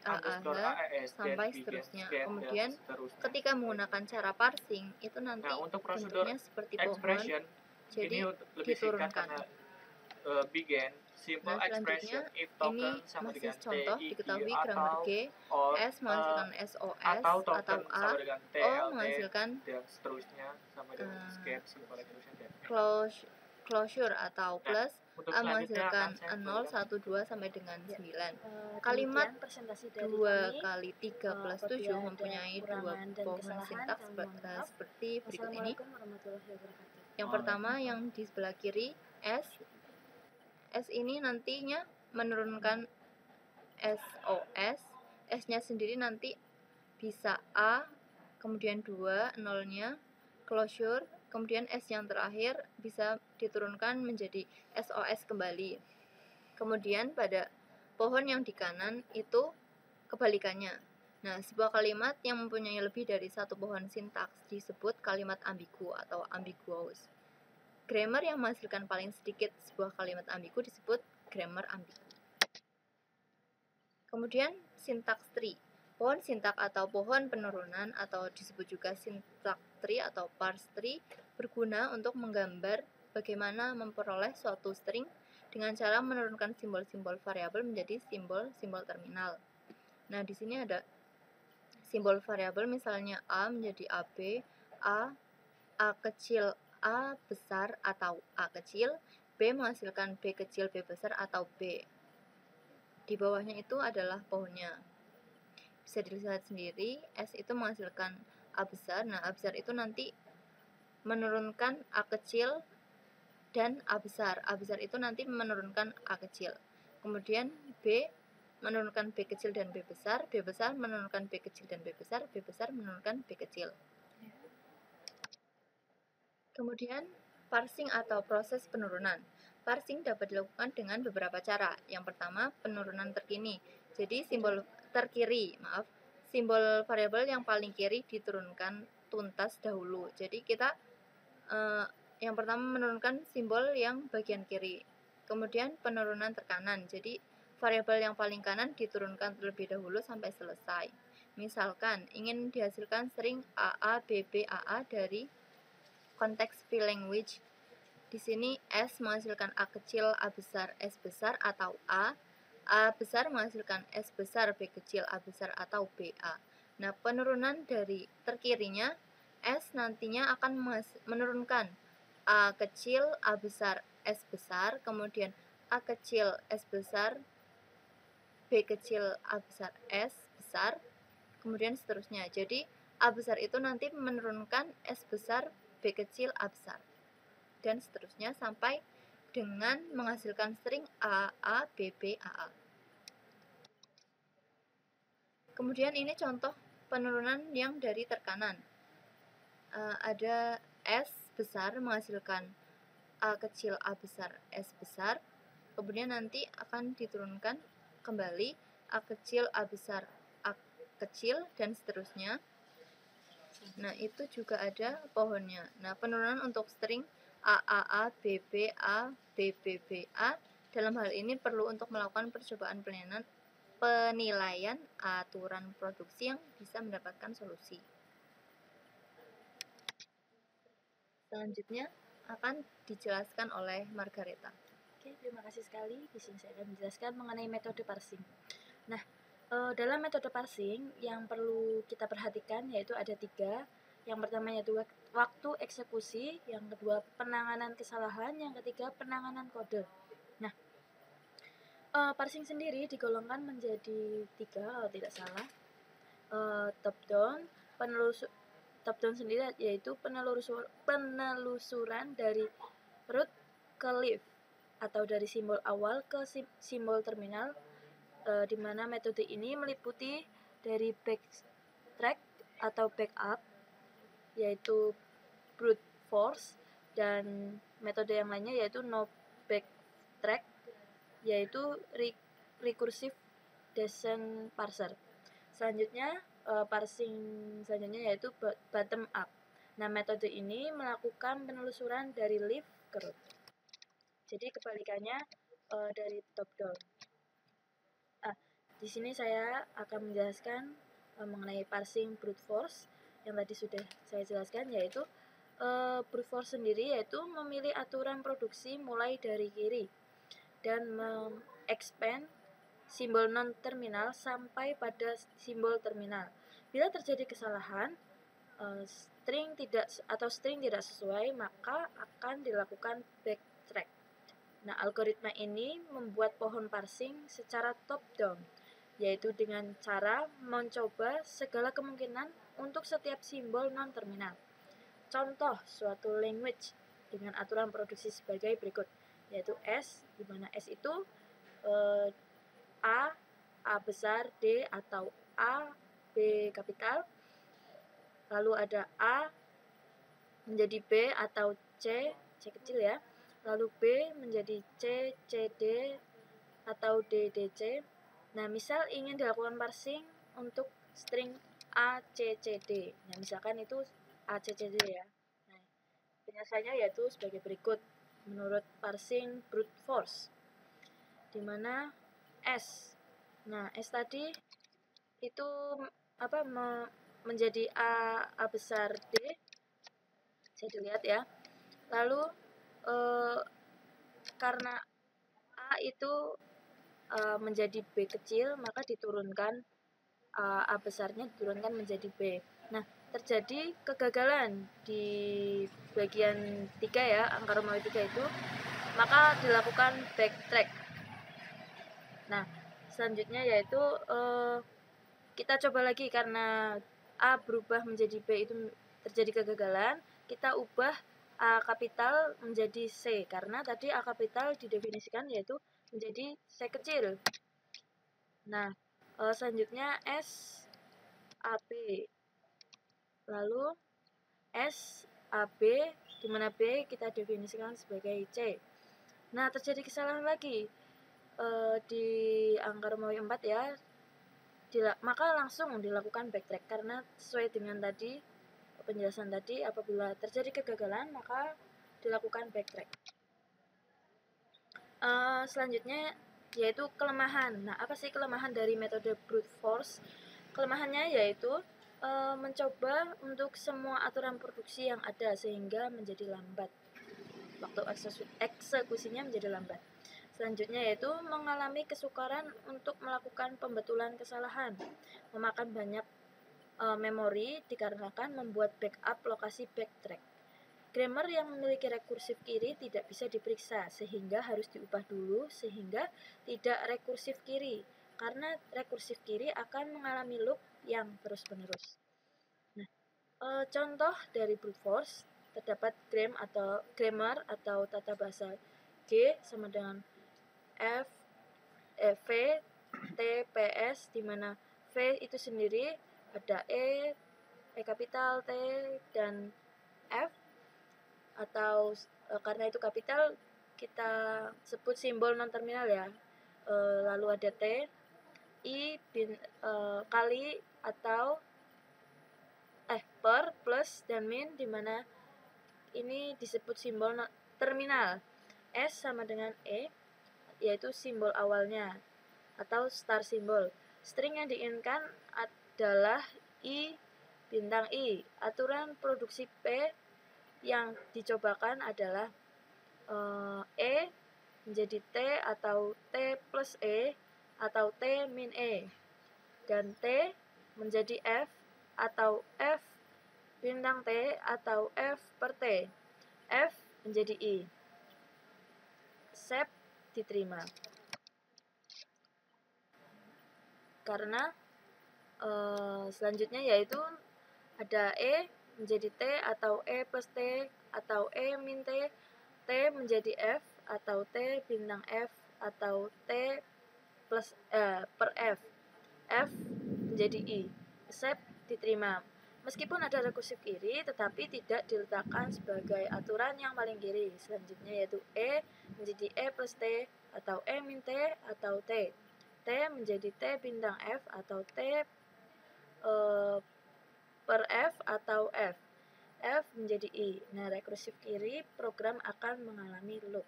S4: underscore
S3: IAAH,
S4: AES, then
S3: sampai
S4: begin
S3: seterusnya.
S4: scan, dan
S3: Kemudian
S4: seterusnya.
S3: ketika menggunakan cara parsing itu nanti
S4: Nah, untuk prosedur
S3: bentuknya seperti pohon,
S4: expression
S3: jadi
S4: ini lebih singkat
S3: diturunkan.
S4: karena begin simple
S3: Nah,
S4: expression
S3: selanjutnya
S4: if
S3: ini
S4: token sama
S3: masih
S4: dengan
S3: contoh
S4: TIG
S3: diketahui grammar
S4: atau
S3: G,
S4: or
S3: S menghasilkan SOS
S4: atau
S3: atau
S4: token
S3: A,
S4: sama dengan
S3: O
S4: TLT
S3: menghasilkan
S4: dan seterusnya sama dengan
S3: eh,
S4: skip simple expression dan
S3: closure atau plus,
S4: untuk
S3: A
S4: selanjutnya
S3: menghasilkan
S4: akan saya
S3: 0,
S4: berikan
S3: 1, 2 sampai dengan 9.
S1: Kalimat
S3: Kalimat
S1: presentasi dari
S3: 2
S1: kami.
S3: kali 3 plus
S1: Apabila
S3: 7
S1: ada
S3: mempunyai 2
S1: kekurangan dan
S3: pohon
S1: kesalahan,
S3: sintaks
S1: kami mohon maaf.
S3: seperti berikut ini.
S1: Wassalamualaikum warahmatullahi wabarakatuh.
S3: Yang pertama yang di sebelah kiri S. S ini nantinya menurunkan SOS. S-nya sendiri nanti bisa A, kemudian 2 nolnya, closure, kemudian S yang terakhir bisa diturunkan menjadi SOS kembali. Kemudian pada pohon yang di kanan itu kebalikannya. Nah, sebuah kalimat yang mempunyai lebih dari satu pohon sintaks disebut kalimat ambigu atau ambiguous. Grammar yang menghasilkan paling sedikit sebuah kalimat ambigu disebut grammar ambigu. Kemudian sintaks tree. Pohon sintak atau pohon penurunan atau disebut juga syntax tree atau parse tree berguna untuk menggambar bagaimana memperoleh suatu string dengan cara menurunkan simbol-simbol variabel menjadi simbol-simbol terminal. Nah, di sini ada simbol variabel misalnya A menjadi AB, A kecil, A besar atau A kecil, B menghasilkan B kecil, B besar atau B. Di bawahnya itu adalah pohonnya. Bisa dilihat sendiri, S itu menghasilkan A besar. Nah, A besar itu nanti menurunkan A kecil dan A besar. A besar itu nanti menurunkan A kecil. Kemudian B menurunkan B kecil dan B besar menurunkan B kecil dan B besar menurunkan B kecil. Kemudian parsing atau proses penurunan. Parsing dapat dilakukan dengan beberapa cara. Yang pertama, penurunan terkini. Jadi simbol variabel yang paling kiri diturunkan tuntas dahulu. Jadi kita yang pertama menurunkan simbol yang bagian kiri. Kemudian penurunan terkanan. Jadi variabel yang paling kanan diturunkan terlebih dahulu sampai selesai. Misalkan ingin dihasilkan string AA BB AA dari konteks V language. Di sini S menghasilkan A kecil, A besar, S besar atau A besar menghasilkan S besar, B kecil, A besar atau BA. Nah, penurunan dari terkirinya S nantinya akan menurunkan A kecil, A besar, S besar, kemudian A kecil, S besar, B kecil, A besar, S besar, kemudian seterusnya. Jadi A besar itu nanti menurunkan S besar, B kecil, A besar, dan seterusnya sampai dengan menghasilkan string AA, BB, AA. Kemudian ini contoh penurunan yang dari terkanan. Ada S besar menghasilkan A kecil, A besar, S besar. Kemudian nanti akan diturunkan kembali A kecil, A besar, A kecil, dan seterusnya. Nah, itu juga ada pohonnya. Nah, penurunan untuk string AAA, BBA, BBBA dalam hal ini perlu untuk melakukan percobaan penilaian aturan produksi yang bisa mendapatkan solusi. Selanjutnya akan dijelaskan oleh Margareta.
S1: Oke, terima kasih sekali. Di sini saya akan menjelaskan mengenai metode parsing. Nah, dalam metode parsing yang perlu kita perhatikan yaitu ada 3. Yang pertama yaitu waktu eksekusi, yang kedua penanganan kesalahan, yang ketiga penanganan kode. Nah, parsing sendiri digolongkan menjadi 3 kalau tidak salah. Top down sendiri yaitu penelusuran dari root ke leaf atau dari simbol awal ke simbol terminal, di mana metode ini meliputi dari backtrack atau backup yaitu brute force, dan metode yang lainnya yaitu no backtrack yaitu recursive descent parser. Selanjutnya parsing selanjutnya yaitu bottom up. Nah, metode ini melakukan penelusuran dari leaf ke root. Jadi kebalikannya dari top down. Di sini saya akan menjelaskan mengenai parsing brute force yang tadi sudah saya jelaskan, yaitu brute force sendiri yaitu memilih aturan produksi mulai dari kiri. dan mengexpand simbol non-terminal sampai pada simbol terminal. Bila terjadi kesalahan, string tidak sesuai, maka akan dilakukan backtrack. Nah, algoritma ini membuat pohon parsing secara top-down, yaitu dengan cara mencoba segala kemungkinan untuk setiap simbol non-terminal. Contoh suatu language dengan aturan produksi sebagai berikut, yaitu S, di mana S itu A besar, D atau A, B kapital, lalu ada A menjadi B atau C kecil ya, lalu B menjadi C, D atau D, C. Nah, misal ingin dilakukan parsing untuk string A, C, D. Nah, misalkan itu A, C, D ya. Nah, penyelesaiannya yaitu sebagai berikut menurut parsing brute force, di mana S. Nah, S tadi itu menjadi A besar D, bisa dilihat ya. Lalu karena A itu menjadi B kecil, maka diturunkan A besarnya diturunkan menjadi B. Nah, terjadi kegagalan di bagian 3 ya, angka Romawi 3 itu, maka dilakukan backtrack. Nah, selanjutnya yaitu kita coba lagi, karena A berubah menjadi B itu terjadi kegagalan, kita ubah A kapital menjadi C, karena tadi A kapital didefinisikan yaitu menjadi C kecil. Nah, selanjutnya S AB, lalu S AB, di mana B kita definisikan sebagai C. Nah, terjadi kesalahan lagi di angka Romawi 4 ya, maka langsung dilakukan backtrack, karena sesuai dengan tadi penjelasan tadi, apabila terjadi kegagalan maka dilakukan backtrack. Selanjutnya yaitu kelemahan. Nah, apa sih kelemahan dari metode brute force? Kelemahannya yaitu mencoba untuk semua aturan produksi yang ada sehingga menjadi lambat. Waktu eksekusinya menjadi lambat. Selanjutnya yaitu mengalami kesukaran untuk melakukan pembetulan kesalahan, memakan banyak memori dikarenakan membuat backup lokasi backtrack. Grammar yang memiliki rekursif kiri tidak bisa diperiksa, sehingga harus diubah dulu sehingga tidak rekursif kiri, karena rekursif kiri akan mengalami loop yang terus-menerus. Nah, contoh dari brute force terdapat grammar atau tata bahasa G sama dengan V, T, PS, di mana V itu sendiri ada E kapital, T, dan F, atau karena itu kapital kita sebut simbol non terminal ya. Lalu ada T, I kali atau per, plus, dan min, di mana ini disebut simbol terminal. S sama dengan E, yaitu simbol awalnya atau star simbol. String yang diinginkan adalah I bintang I. Aturan produksi P yang dicobakan adalah E menjadi T atau T plus E atau T min E, dan T menjadi F atau F bintang T atau F per T. F menjadi I. Sep diterima. Karena selanjutnya yaitu ada E menjadi T atau E plus T atau E min T, T menjadi F atau T bintang F atau T plus per F, F menjadi I. Sep diterima. Meskipun ada rekursif kiri, tetapi tidak diletakkan sebagai aturan yang paling kiri. Selanjutnya yaitu E menjadi E plus T atau E min T atau T. T menjadi T bintang F atau T per F atau F. F menjadi I. Nah, rekursif kiri program akan mengalami loop.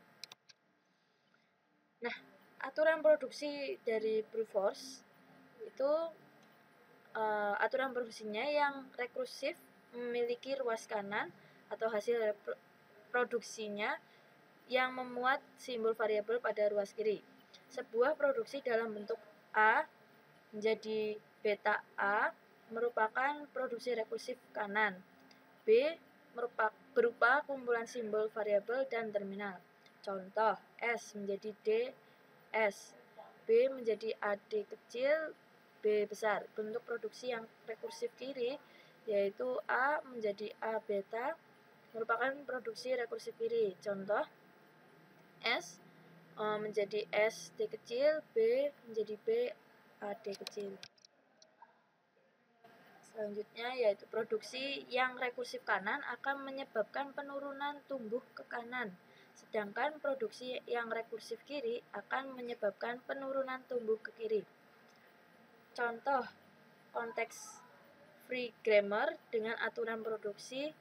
S1: Nah, aturan produksi dari brute force itu aturan produksinya yang rekursif memiliki ruas kanan atau hasil produksinya yang memuat simbol variabel pada ruas kiri. Sebuah produksi dalam bentuk A menjadi beta A merupakan produksi rekursif kanan. B berupa kumpulan simbol variabel dan terminal. Contoh, S menjadi D, S. B menjadi AD kecil, B besar. Bentuk produksi yang rekursif kiri yaitu A menjadi A beta merupakan produksi rekursif kiri. Contoh, S menjadi S D kecil, B menjadi B AD kecil. Selanjutnya yaitu produksi yang rekursif kanan akan menyebabkan penurunan tumbuh ke kanan, sedangkan produksi yang rekursif kiri akan menyebabkan penurunan tumbuh ke kiri. Contoh konteks free grammar dengan aturan produksi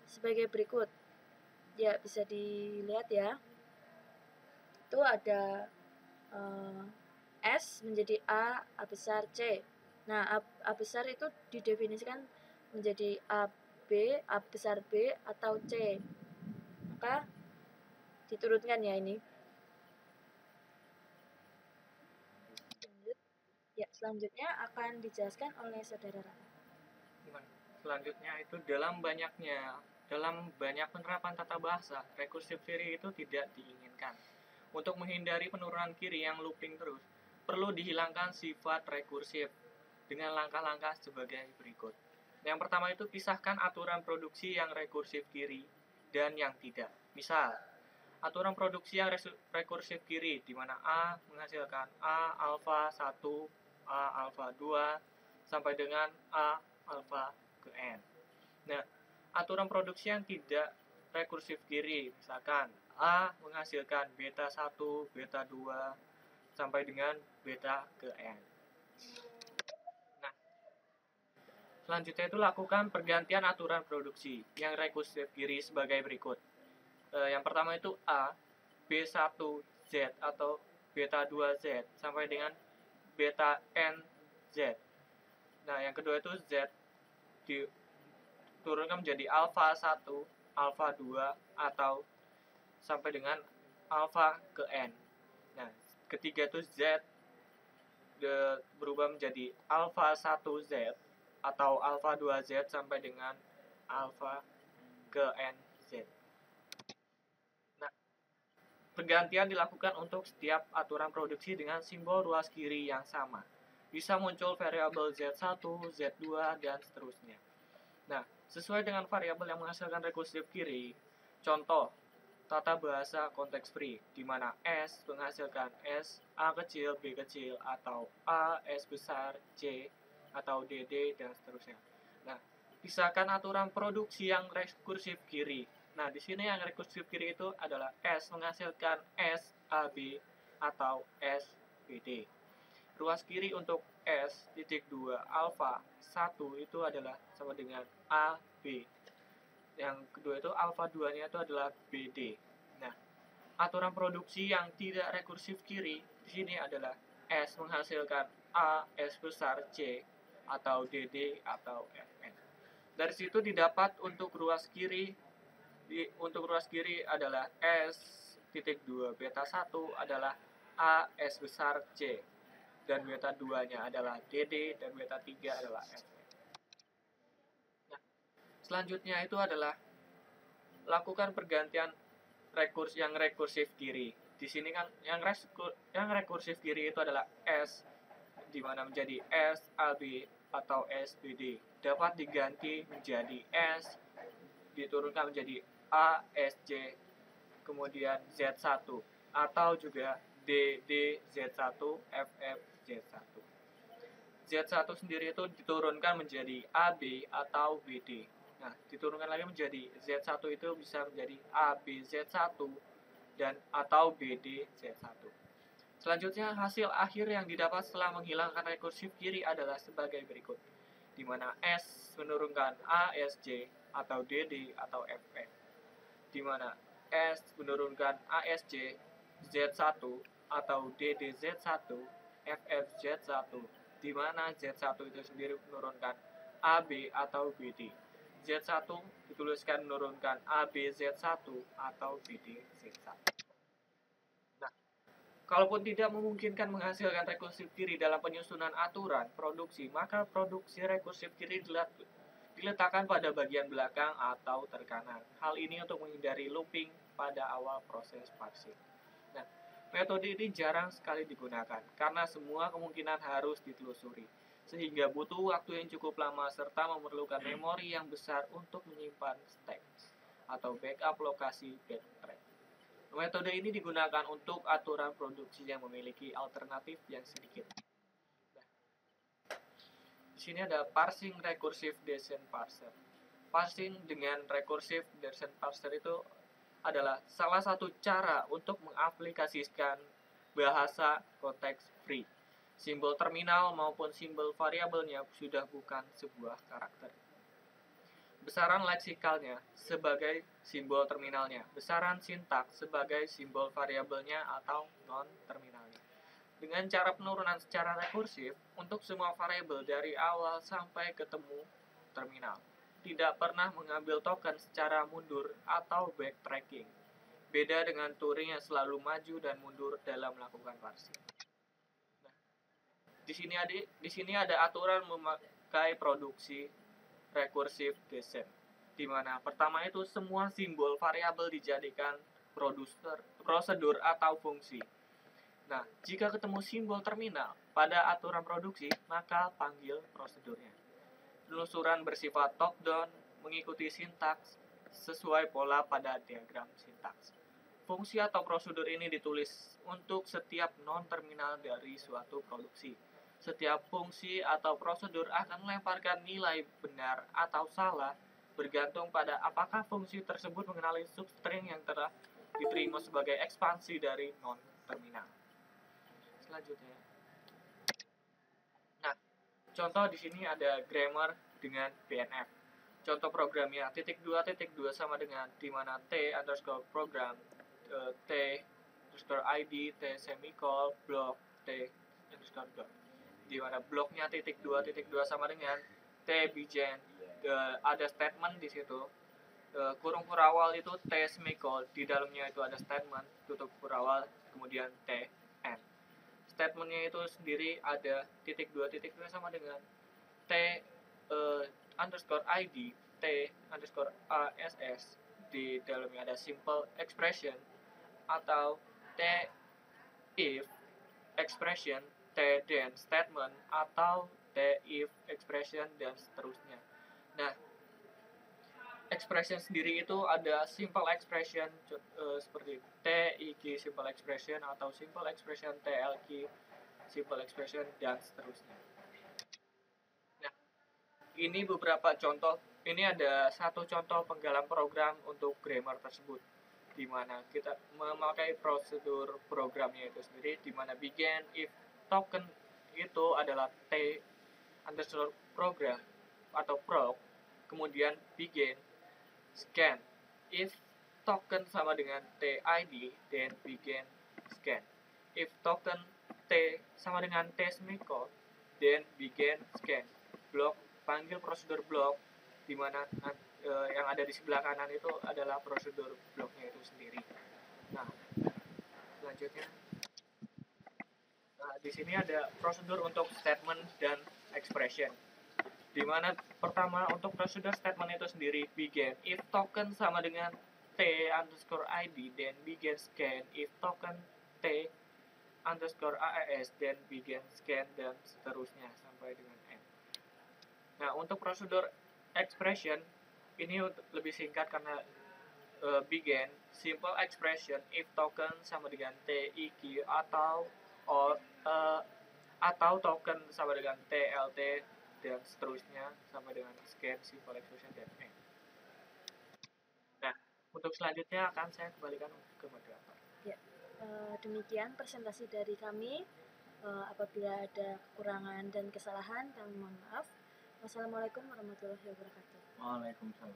S1: sebagai berikut. Ya, bisa dilihat ya. Itu ada S menjadi A besar C. Nah, A besar itu didefinisikan menjadi A besar B atau C. Maka diturunkan ya ini. Ya, selanjutnya akan dijelaskan oleh saudara Raka.
S4: Selanjutnya itu dalam banyak penerapan tata bahasa, rekursif kiri itu tidak diinginkan. Untuk menghindari penurunan kiri yang looping terus, perlu dihilangkan sifat rekursif dengan langkah-langkah sebagai berikut. Yang pertama itu pisahkan aturan produksi yang rekursif kiri dan yang tidak. Misal, aturan produksi yang rekursif kiri di mana A menghasilkan A alfa 1, A alfa 2 sampai dengan A alfa ke N. Nah, aturan produksi yang tidak rekursif kiri, misalkan A menghasilkan beta 1, beta 2 sampai dengan beta ke N. Nah, selanjutnya itu lakukan pergantian aturan produksi yang rekursif kiri sebagai berikut. Yang pertama itu A, B1Z atau beta 2Z sampai dengan beta NZ. Nah, yang kedua itu Z diturunkan menjadi alfa 1, alfa 2 atau sampai dengan alfa ke N. Nah, ketiga itu Z berubah menjadi alfa 1Z atau alfa 2Z sampai dengan alfa ke NZ. Nah, pergantian dilakukan untuk setiap aturan produksi dengan simbol ruas kiri yang sama. Bisa muncul variabel Z1, Z2, dan seterusnya. Nah, sesuai dengan variabel yang menghasilkan rekursif kiri, contoh tata bahasa konteks free, di mana S menghasilkan S, A kecil, B kecil, atau A, S besar, C, atau DD, dan seterusnya. Nah, pisahkan aturan produksi yang rekursif kiri. Nah, di sini yang rekursif kiri itu adalah S menghasilkan S, AB, atau S, BD. Ruas kiri untuk S titik 2 alfa 1 itu adalah sama dengan AB. Yang kedua itu alfa 2-nya itu adalah BD. Nah, aturan produksi yang tidak rekursif kiri di sini adalah S menghasilkan A, S besar, C, atau DD, atau FN. Dari situ didapat untuk ruas kiri adalah S titik 2 beta 1 adalah A, S besar, C. Dan beta 2-nya adalah DD dan beta 3 adalah FN. Nah, selanjutnya itu adalah lakukan pergantian yang rekursif kiri. Di sini kan yang rekursif kiri itu adalah S di mana menjadi S AB atau SBD dapat diganti menjadi S diturunkan menjadi A SJ kemudian Z1 atau juga DD Z1 FF Z1. Z1 sendiri itu diturunkan menjadi AB atau BD. Nah, diturunkan lagi menjadi Z1 itu bisa menjadi AB Z1 dan atau BD Z1. Selanjutnya, hasil akhir yang didapat setelah menghilangkan rekursif kiri adalah sebagai berikut, di mana S menurunkan ASJ atau DD atau FF, di mana S menurunkan ASJ Z1 atau DD Z1 FF Z1, di mana Z1 itu sendiri menurunkan AB atau BD. Z1 dituliskan menurunkan AB Z1 atau BD Z1. Kalaupun tidak memungkinkan menghasilkan rekursif kiri dalam penyusunan aturan produksi, maka produksi rekursif kiri diletakkan pada bagian belakang atau terkanan. Hal ini untuk menghindari looping pada awal proses parsing. Nah, metode ini jarang sekali digunakan karena semua kemungkinan harus ditelusuri, sehingga butuh waktu yang cukup lama serta memerlukan memori yang besar untuk menyimpan stack atau backup lokasi backtrack. Metode ini digunakan untuk aturan produksi yang memiliki alternatif yang sedikit. Nah, di sini ada parsing recursive descent parser. Parsing dengan recursive descent parser itu adalah salah satu cara untuk mengaplikasikan bahasa konteks free. Simbol terminal maupun simbol variabelnya sudah bukan sebuah karakter. Besaran leksikalnya sebagai simbol terminalnya, besaran sintaks sebagai simbol variabelnya atau non-terminalnya. Dengan cara penurunan secara rekursif untuk semua variabel dari awal sampai ketemu terminal. Tidak pernah mengambil token secara mundur atau backtracking. Beda dengan Turing yang selalu maju dan mundur dalam melakukan parsing. Nah, di sini ada aturan memakai produksi recursive descent, di mana pertama itu semua simbol variabel dijadikan prosedur atau fungsi. Nah, jika ketemu simbol terminal pada aturan produksi, maka panggil prosedurnya. Penelusuran bersifat top-down, mengikuti sintaks sesuai pola pada diagram sintaks. Fungsi atau prosedur ini ditulis untuk setiap non-terminal dari suatu produksi. Setiap fungsi atau prosedur akan melemparkan nilai benar atau salah bergantung pada apakah fungsi tersebut mengenali substring yang telah diterima sebagai ekspansi dari non-terminal. Selanjutnya. Nah, contoh di sini ada grammar dengan BNF. Contoh programnya .2.2 sama dengan di mana T underscore program, T underscore ID, T semicolon, block, T underscore dot. Di mana bloknya .2.2 sama dengan T bijen, ada statement di situ, kurung kurawal itu T semicolon, di dalamnya itu ada statement, tutup kurawal, kemudian T n. Statementnya itu sendiri ada .2.2 sama dengan T underscore ID, T underscore ASS, di dalamnya ada simple expression atau T if expression, T then statement, atau T if expression, dan seterusnya. Nah, expression sendiri itu ada simple expression seperti TIQ simple expression atau simple expression TLQ simple expression, dan seterusnya. Nah, ini beberapa contoh. Ini ada satu contoh penggalan program untuk grammar tersebut, di mana kita memakai prosedur programnya itu sendiri, di mana begin if token itu adalah T underscore program atau prog, kemudian begin scan if token sama dengan TID, then begin scan if token T sama dengan T semicolon, then begin scan block, panggil prosedur block, di mana yang ada di sebelah kanan itu adalah prosedur bloknya itu sendiri. Nah, selanjutnya, di sini ada prosedur untuk statement dan expression. Di mana pertama untuk prosedur statement itu sendiri begin if token sama dengan T underscore ID, then begin scan if token T underscore AES, then begin scan, dan seterusnya sampai dengan N. Nah, untuk prosedur expression ini lebih singkat karena begin simple expression if token sama dengan TIQ atau token sama dengan TLT, dan seterusnya sampai dengan scan simple expression, dan N. Nah, untuk selanjutnya akan saya kembalikan ke moderator.
S1: Ya, demikian presentasi dari kami. Apabila ada kekurangan dan kesalahan, kami mohon maaf. Wassalamualaikum warahmatullahi wabarakatuh.
S2: Waalaikumsalam.